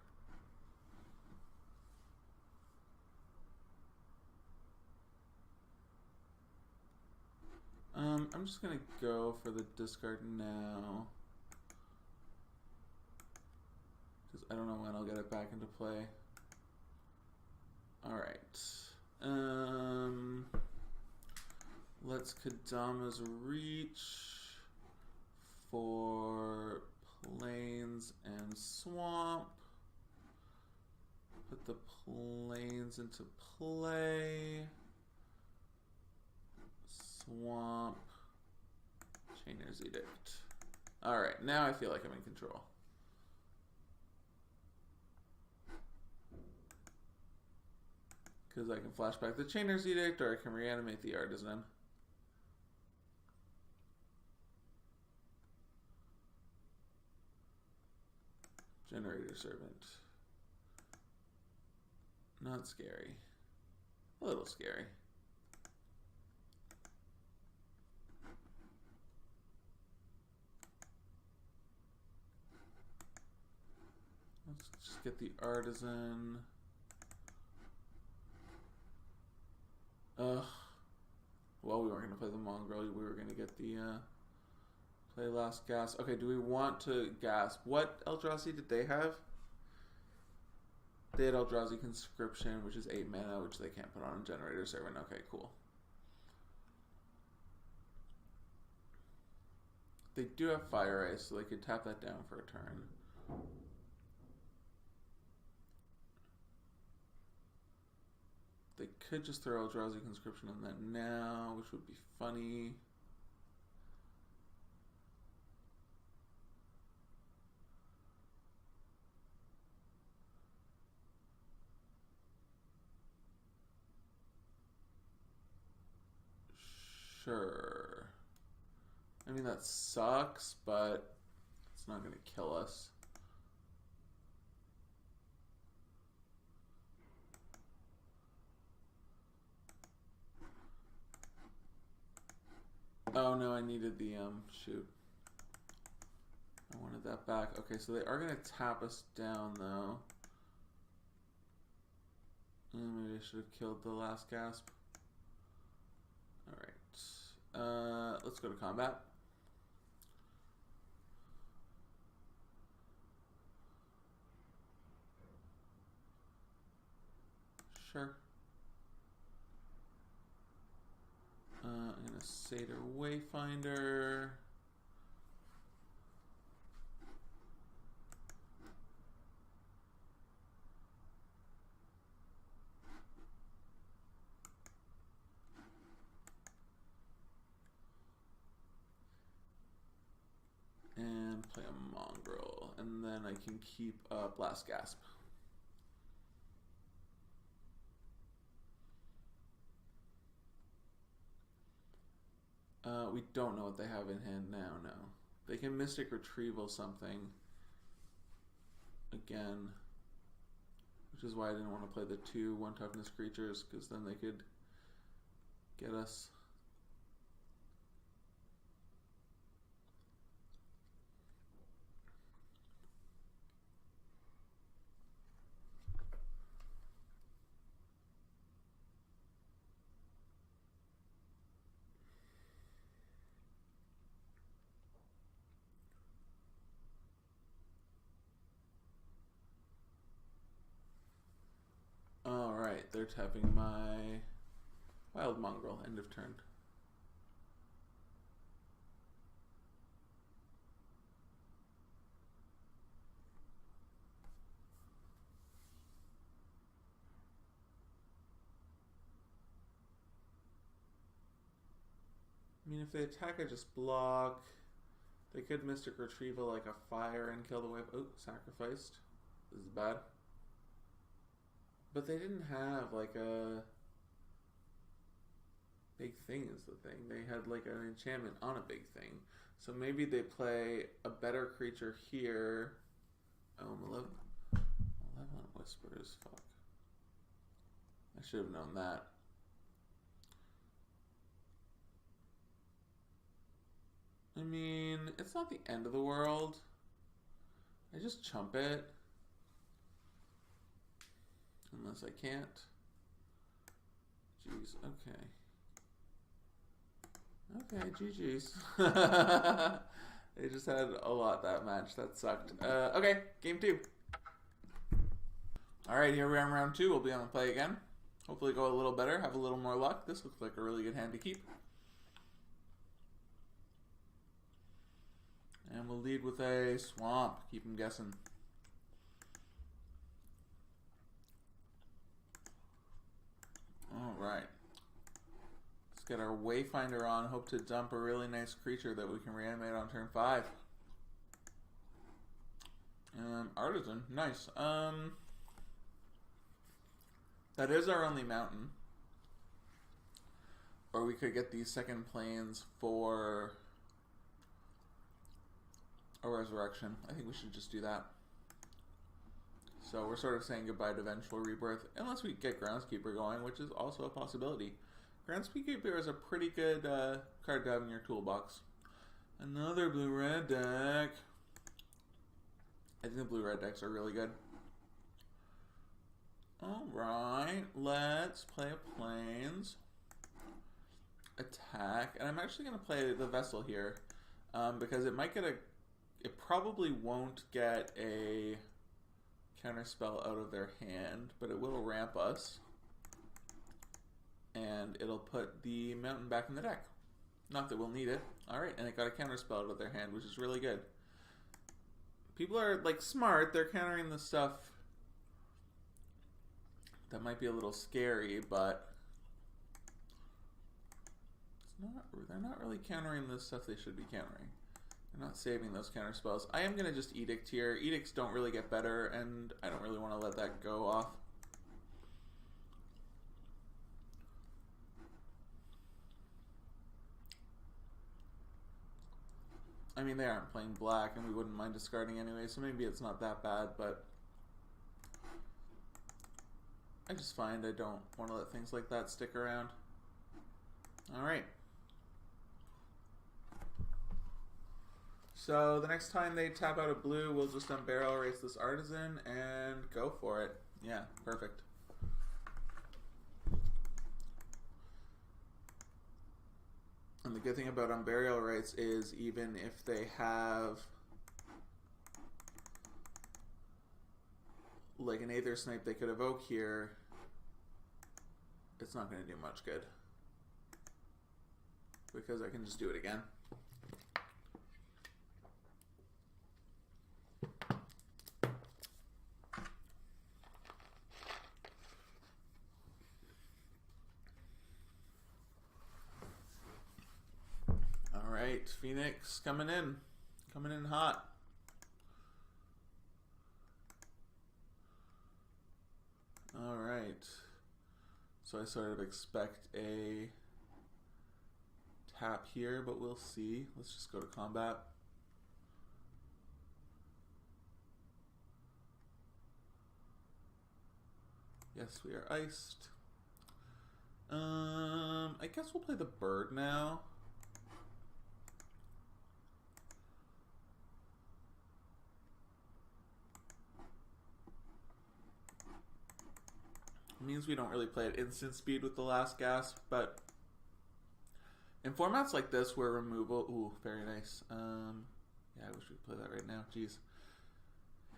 I'm just gonna go for the discard now because I don't know when I'll get it back into play. All right. Let's Kodama's Reach for Plains and Swamp. Put the Plains into play. Swamp. Chainer's Edict. Alright, now I feel like I'm in control. Because I can flashback the Chainer's Edict or I can reanimate the Artisan. Generator Servant. Not scary. A little scary. Let's just get the Artisan. Ugh. Well, we weren't going to play the Mongrel. We were going to get the play last gasp. Okay, do we want to gasp? What Eldrazi did they have? They had Eldrazi Conscription, which is 8 mana, which they can't put on a Generator Servant. Okay, cool. They do have Fire Ice, so they could tap that down for a turn. They could just throw Eldrazi Conscription on that now, which would be funny. Sure. I mean, that sucks, but it's not going to kill us. Oh no, I needed the, shoot. I wanted that back. Okay, so they are going to tap us down, though. Maybe I should have killed the last gasp. Alright. Let's go to combat. Sure. I'm going to Satyr Wayfinder. And play a Mongrel. And then I can keep Blast Gasp. We don't know what they have in hand now, no. They can Mystic Retrieval something. Again. Which is why I didn't want to play the 2 1-toughness creatures, because then they could get us. Alright, they're tapping my Wild Mongrel, end of turn. I mean, if they attack, I just block. They could Mystic Retrieval like a fire and kill the wave. Oh, sacrificed. This is bad. But they didn't have like a big thing is the thing. They had like an enchantment on a big thing. So maybe they play a better creature here. Oh, 11 Whispers. Fuck. I should have known that. I mean, it's not the end of the world. I just chump it. Unless I can't. Jeez, okay. Okay, GG's. They just had a lot that match. That sucked. Okay, game 2. Alright, here we are in round 2. We'll be on the play again. Hopefully go a little better, have a little more luck. This looks like a really good hand to keep. And we'll lead with a Swamp. Keep him guessing. Alright. Let's get our Wayfinder on. Hope to dump a really nice creature that we can reanimate on turn 5. Artisan. Nice. That is our only mountain. Or we could get these second planes for a resurrection. I think we should just do that. So we're sort of saying goodbye to Vengeful Rebirth, unless we get Groundskeeper going, which is also a possibility. Groundskeeper is a pretty good card to have in your toolbox. Another blue-red deck. I think the blue-red decks are really good. Alright, let's play a Plains. Attack. And I'm actually going to play the Vessel here, because it might get a... It probably won't get a counterspell out of their hand, but it will ramp us. And it'll put the mountain back in the deck. Not that we'll need it. Alright, and it got a counterspell out of their hand, which is really good. People are, like, smart. They're countering the stuff that might be a little scary, but they're not really countering the stuff they should be countering. They're not saving those counter spells. I am going to just Edict here. Edicts don't really get better, and I don't really want to let that go off. I mean, they aren't playing black, and we wouldn't mind discarding anyway, so maybe it's not that bad, but I just find I don't want to let things like that stick around. Alright. So the next time they tap out a blue, we'll just unbarrel erase this artisan and go for it. Yeah, perfect. And the good thing about unburial rights is even if they have like an Aether Snipe they could evoke here, it's not going to do much good. Because I can just do it again. Alright, Phoenix coming in hot. Alright, so I sort of expect a tap here, but we'll see. Let's just go to combat. Yes, we are iced. I guess we'll play the bird now. It means we don't really play at instant speed with the last gasp, but in formats like this where removal... Ooh, very nice. Yeah, I wish we'd play that right now. Jeez.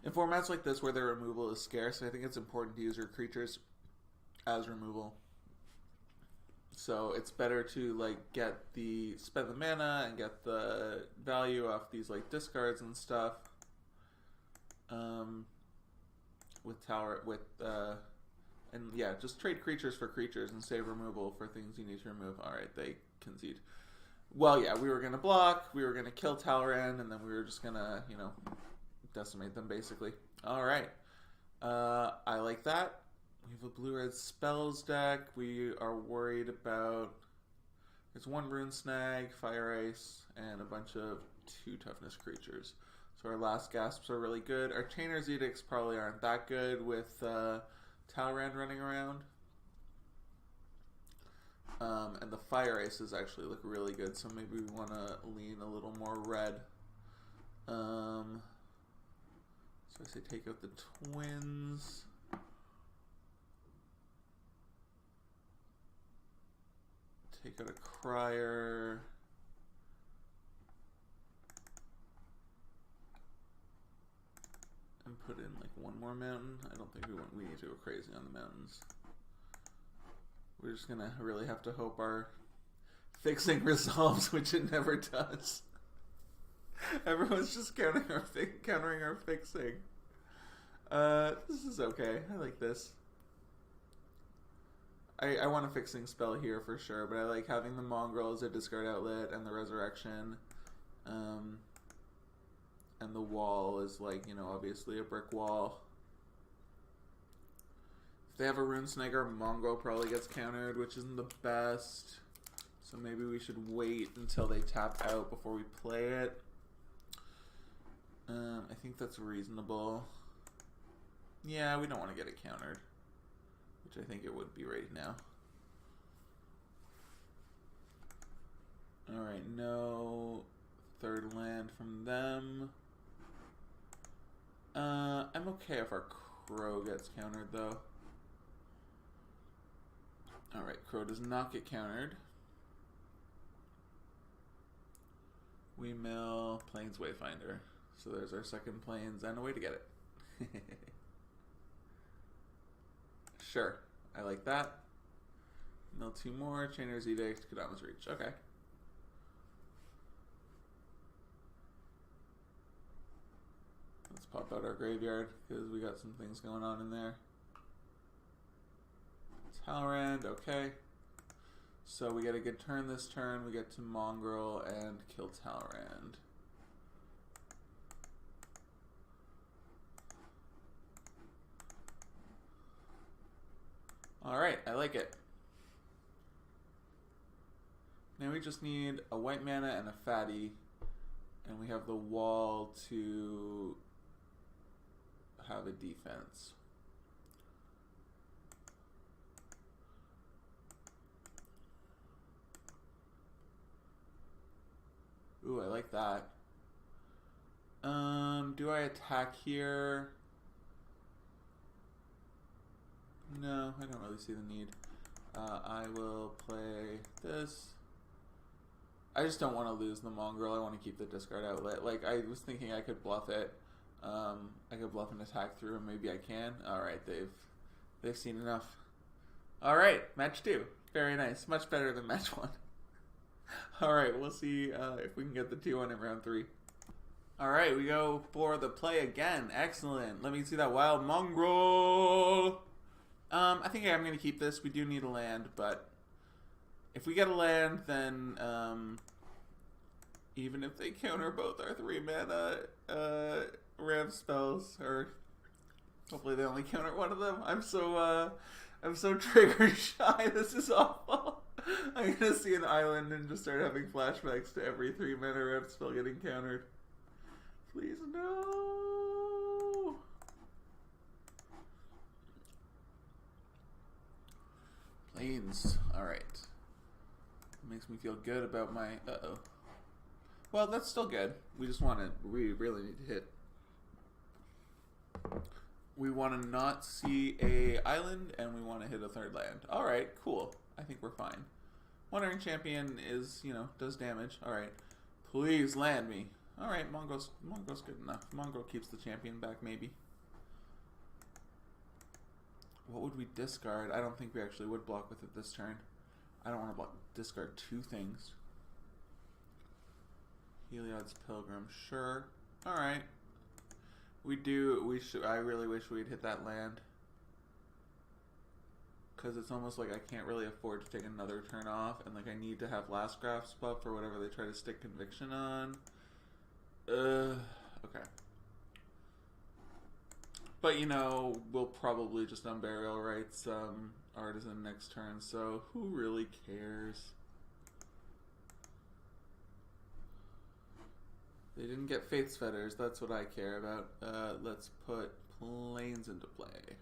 In formats like this where their removal is scarce, I think it's important to use your creatures as removal. So it's better to like spend the mana and get the value off these like discards and stuff. And yeah, just trade creatures for creatures and save removal for things you need to remove. Alright, they concede. Well, yeah, we were going to block, we were going to kill Talrand, and then we were just going to, you know, decimate them, basically. Alright. I like that. We have a blue-red spells deck. We are worried about... There's one Rune Snag, Fire Ice, and a bunch of 2 toughness creatures. So our last gasps are really good. Our Chainer's Edicts probably aren't that good with Talrand running around. And the Fire Ices actually look really good, so maybe we want to lean a little more red. So I say take out the Twins. Take out a Crier. And put in like one more mountain. I don't think we need to go crazy on the mountains. We're just gonna really have to hope our fixing resolves, which it never does. Everyone's just countering our fixing. This is okay. I like this. I want a fixing spell here for sure, but I like having the Mongrel as a discard outlet and the Resurrection. And the wall is like, you know, obviously a brick wall. If they have a Rune Snag, our Mongrel probably gets countered, which isn't the best. So maybe we should wait until they tap out before we play it. I think that's reasonable. Yeah, we don't want to get it countered, which I think it would be right now. Alright, no third land from them. I'm okay if our Crow gets countered, though. Alright, Crow does not get countered. We mill Plains Wayfinder. So there's our second Plains and a way to get it. Sure, I like that. Mill 2 more. Chainer's Edict, Kodama's Reach. Okay. pop out our graveyard because we got some things going on in there. Talrand, okay. So we get a good turn this turn. We get to Mongrel and kill Talrand. Alright, I like it. Now we just need a white mana and a fatty. And we have the wall to have a defense. Ooh, I like that. Do I attack here? No, I don't really see the need. I will play this. I just don't want to lose the Mongrel. I want to keep the discard outlet. Like, I was thinking I could bluff it. I could bluff an attack through, and maybe I can. Alright, they've seen enough. Alright, match 2. Very nice. Much better than match 1. Alright, we'll see if we can get the 2-1 in round 3. Alright, we go for the play again. Excellent. Let me see that wild Mongrel. I think I'm going to keep this. We do need a land, but if we get a land, then even if they counter both our 3-mana ramp spells, or hopefully they only counter one of them. I'm so trigger shy. This is awful. I'm going to see an island and just start having flashbacks to every 3-mana ramp spell getting countered. Please, no. Plains. Alright. Makes me feel good about my... Uh-oh. Well, that's still good. We just want to... We really need to hit. We want to not see a island, and we want to hit a 3rd land. Alright, cool. I think we're fine. Wandering Champion is, you know, does damage. Alright. Please land me. Alright, Mongrel's good enough. Mongrel keeps the champion back, maybe. What would we discard? I don't think we actually would block with it this turn. I don't want to discard 2 things. Heliod's Pilgrim, sure. Alright. I really wish we'd hit that land. Because it's almost like I can't really afford to take another turn off. And like I need to have Last Grasp up for whatever they try to stick Conviction on. Okay. But, you know, we'll probably just Unburial Rights Artisan next turn, so who really cares? They didn't get Faith's Fetters, that's what I care about. Let's put Plains into play.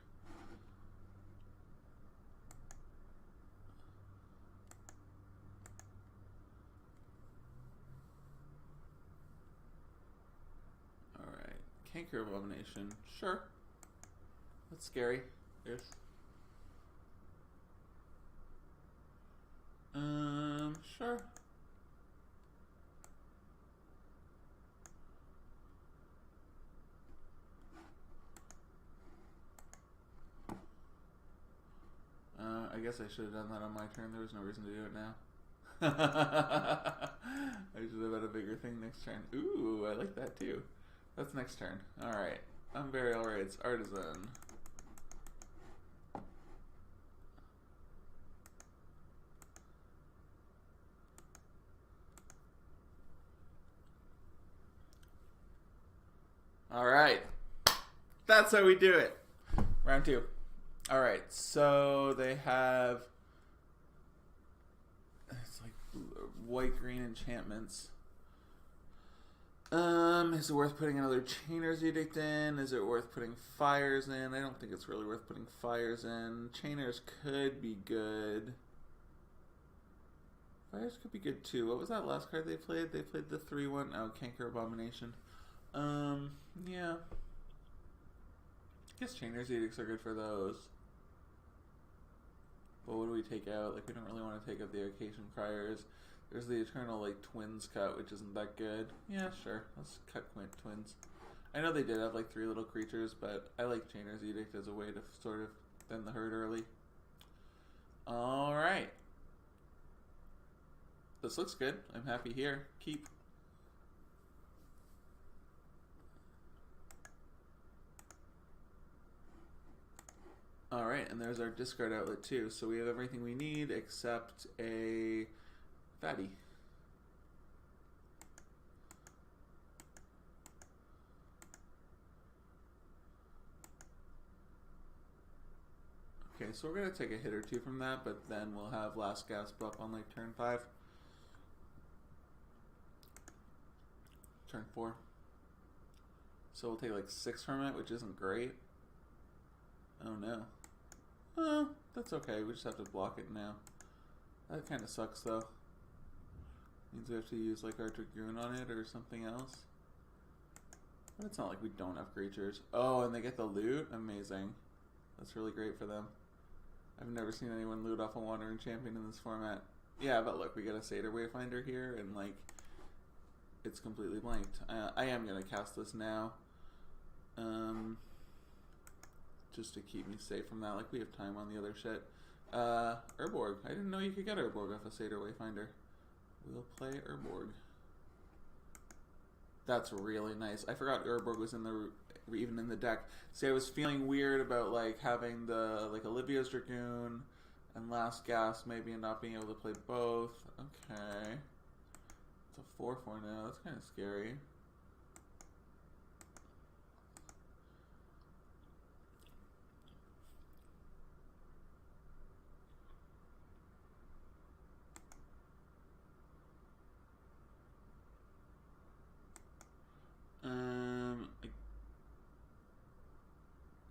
Alright, Canker Abomination, sure. That's scary. Yes. Sure. I guess I should have done that on my turn. There was no reason to do it now. I should have had a bigger thing next turn. Ooh, I like that too. That's next turn. Alright. Unburial Rights Artisan. Alright. That's how we do it. Round 2. Alright, so they have... It's like white-green enchantments. Is it worth putting another Chainer's Edict in? Is it worth putting Fires in? I don't think it's really worth putting Fires in. Chainers could be good. Fires could be good too. What was that last card they played? They played the 3-1. Oh, Canker Abomination. Yeah. I guess Chainer's Edicts are good for those. But what do we take out? Like, we don't really want to take out the Occasion Criers. There's the Eternal, like, Twins cut, which isn't that good. Yeah, sure. Let's cut Twins. I know they did have, like, 3 little creatures, but I like Chainer's Edict as a way to sort of thin the herd early. Alright. This looks good. I'm happy here. Keep. Alright, and there's our discard outlet too. So we have everything we need except a fatty. Okay, so we're going to take a hit or two from that, but then we'll have Last Gasp up on like turn 5. Turn 4. So we'll take like 6 from it, which isn't great. Oh no. Oh, that's okay. We just have to block it now. That kind of sucks though. Means we have to use like our Dragoon on it or something else. But it's not like we don't have creatures. Oh, and they get the loot? Amazing. That's really great for them. I've never seen anyone loot off a Wandering Champion in this format. Yeah, but look, we get a Satyr Wayfinder here, and like, it's completely blanked. I am going to cast this now. Just to keep me safe from that. Like, we have time on the other shit. Urborg. I didn't know you could get Urborg off a Satyr Wayfinder. We'll play Urborg. That's really nice. I forgot Urborg was in the even in the deck. See, I was feeling weird about like having the like Olivia's Dragoon and Last Gasp maybe and not being able to play both. Okay. It's a 4/4 now. That's kind of scary.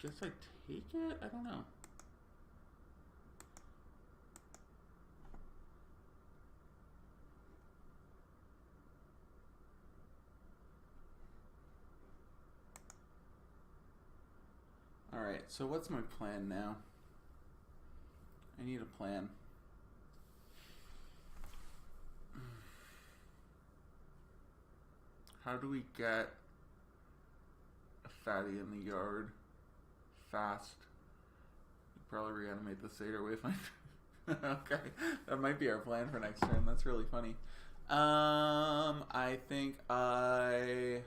I guess I take it? I don't know. Alright, so what's my plan now? I need a plan. How do we get a fatty in the yard fast? We'd probably reanimate the Satyr Wayfinder. Okay, that might be our plan for next turn. That's really funny. I think I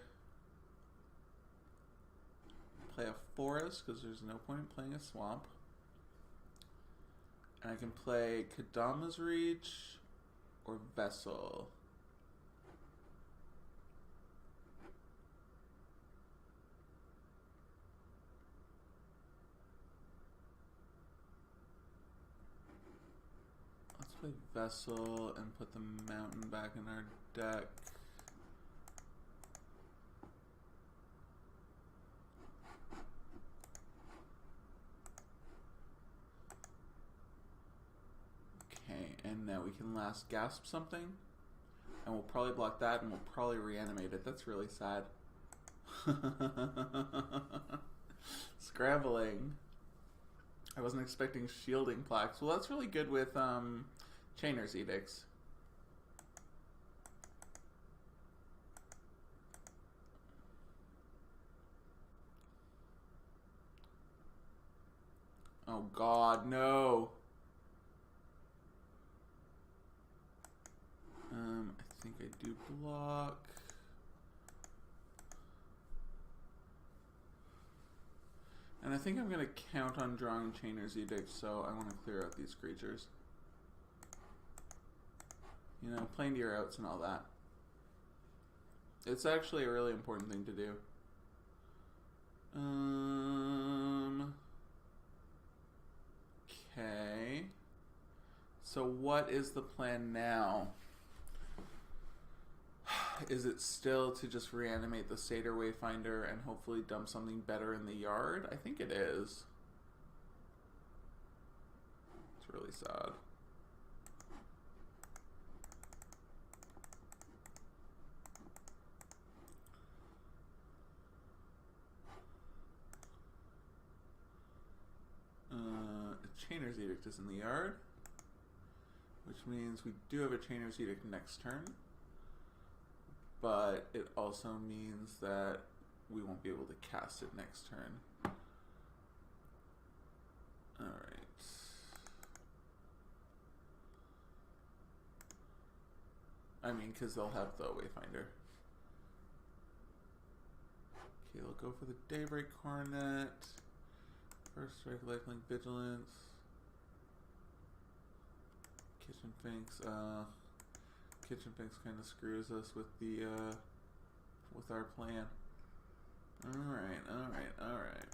play a forest because there's no point in playing a swamp. And I can play Kadama's Reach or Vessel. Let's play Vessel and put the mountain back in our deck. And now we can Last Gasp something. And we'll probably block that and we'll probably reanimate it. That's really sad. Scrambling. I wasn't expecting Shielding Plaques. Well, that's really good with Chainer's Edicts. Oh god, no. I think I do block. And I think I'm going to count on drawing Chainer's Edict, so I want to clear out these creatures. You know, playing to your outs and all that. It's actually a really important thing to do. Okay. So what is the plan now? Is it still to just reanimate the Satyr Wayfinder and hopefully dump something better in the yard? I think it is. It's really sad. Chainer's Edict is in the yard, which means we do have a Chainer's Edict next turn. But it also means that we won't be able to cast it next turn. Alright. I mean, because they'll have the Wayfinder. Okay, they'll go for the Daybreak Coronet. First strike, lifelink, vigilance. Kitchen Finks. Kitchen Finks kind of screws us with the with our plan. Alright.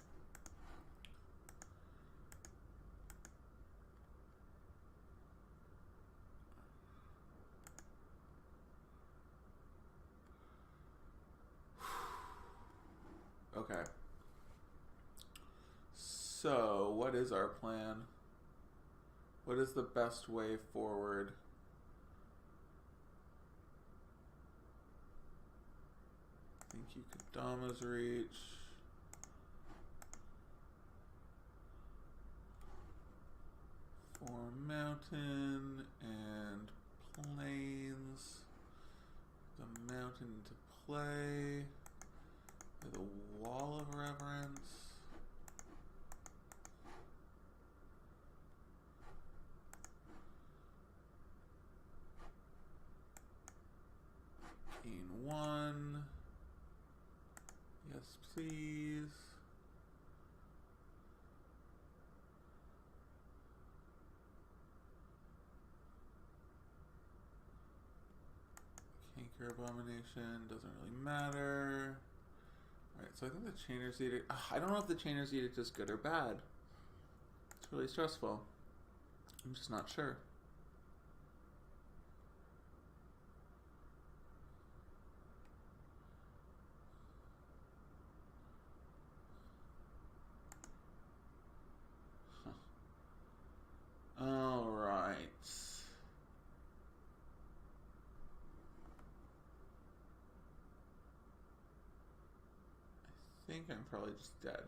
Okay. So, what is our plan? What is the best way forward? I think you could Dama's Reach. For Mountain and Plains. The Mountain to play. The Wall of Reverence. Gain 1. Yes, please. Canker Abomination doesn't really matter. Alright, so I think the Chainer's Edict... I don't know if the Chainer's Edict is good or bad. It's really stressful. I'm just not sure. Alright. I think I'm probably just dead.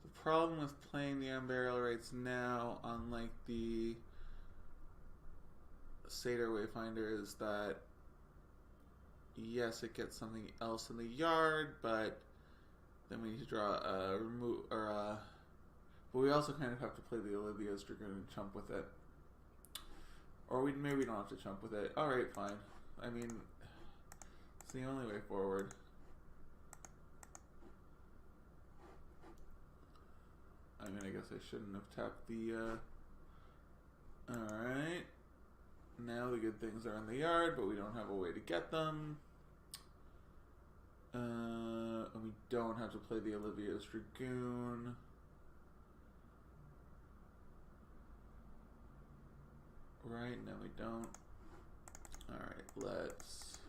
The problem with playing the Unburial Rites now, unlike the Satyr Wayfinder, is that yes, it gets something else in the yard, but then we need to draw a remove or a. But we also kind of have to play the Olivia's Dragoon and chump with it. Or maybe we don't have to chump with it. Alright, fine. I mean, it's the only way forward. I mean, I guess I shouldn't have tapped the, Alright. Now the good things are in the yard, but we don't have a way to get them. And we don't have to play the Olivia's Dragoon. Right, no we don't. Alright, let's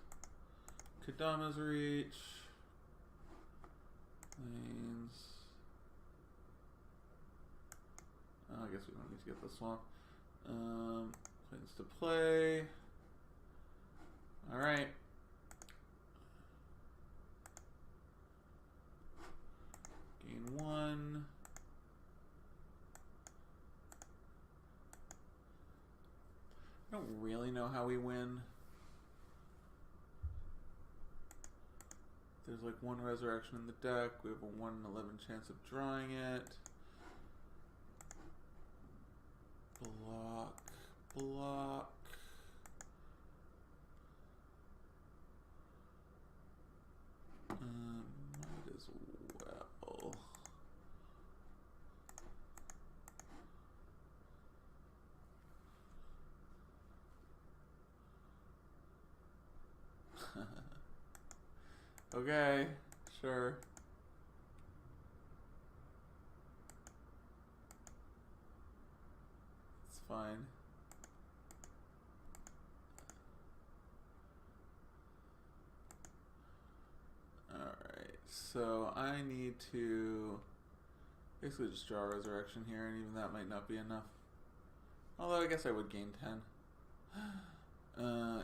Kadama's Reach. Plains. Oh, I guess we don't need to get the swamp. Plains to play. Alright. Gain 1. I don't really know how we win. There's like 1 resurrection in the deck. We have a 1 in 11 chance of drawing it. Block. Might as well. Okay, sure. It's fine. Alright, so I need to basically just draw a resurrection here, and even that might not be enough. Although I guess I would gain 10. No.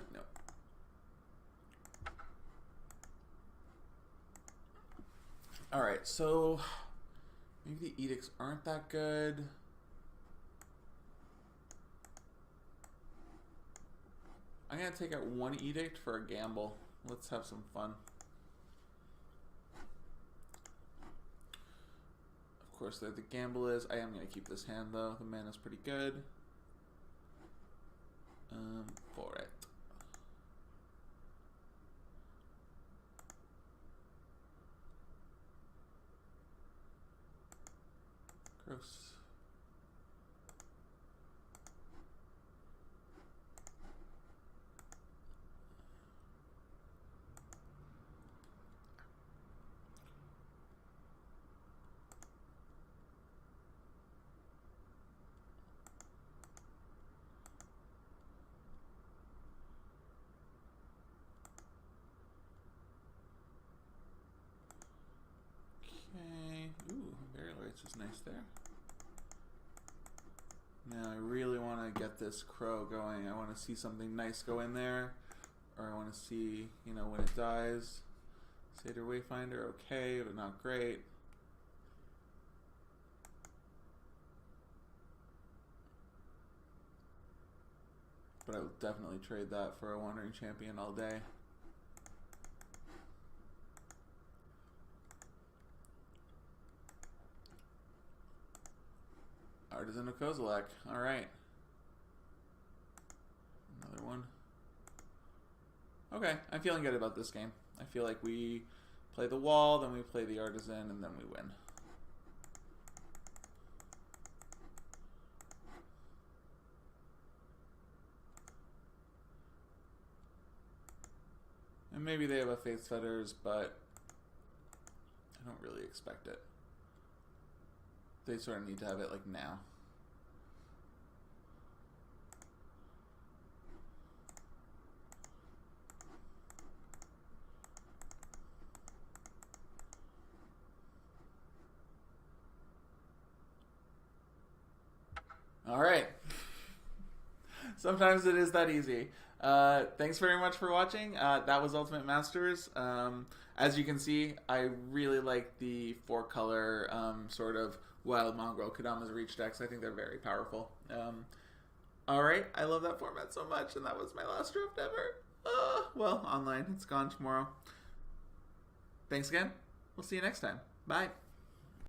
Alright, so maybe the edicts aren't that good. I'm going to take out 1 edict for a gamble. Let's have some fun. Of course, the gamble is, I am going to keep this hand though. The mana's pretty good. For it. Gross. Okay. Ooh, Barrier Lights was nice there. Now I really want to get this crow going. I want to see something nice go in there. Or I want to see, you know, when it dies. Seder Wayfinder, okay, but not great. But I will definitely trade that for a Wandering Champion all day. Artisan of Kozilek, alright. Another one. Okay, I'm feeling good about this game. I feel like we play the wall, then we play the Artisan, and then we win. And maybe they have a Faith's Fetters, but I don't really expect it. They sort of need to have it like now. All right. Sometimes it is that easy. Thanks very much for watching. That was Ultimate Masters. As you can see, I really like the 4-color sort of Wild Mongrel Kodama's Reach decks. I think they're very powerful. Alright, I love that format so much, and that was my last draft ever. Well, online. It's gone tomorrow. Thanks again. We'll see you next time. Bye.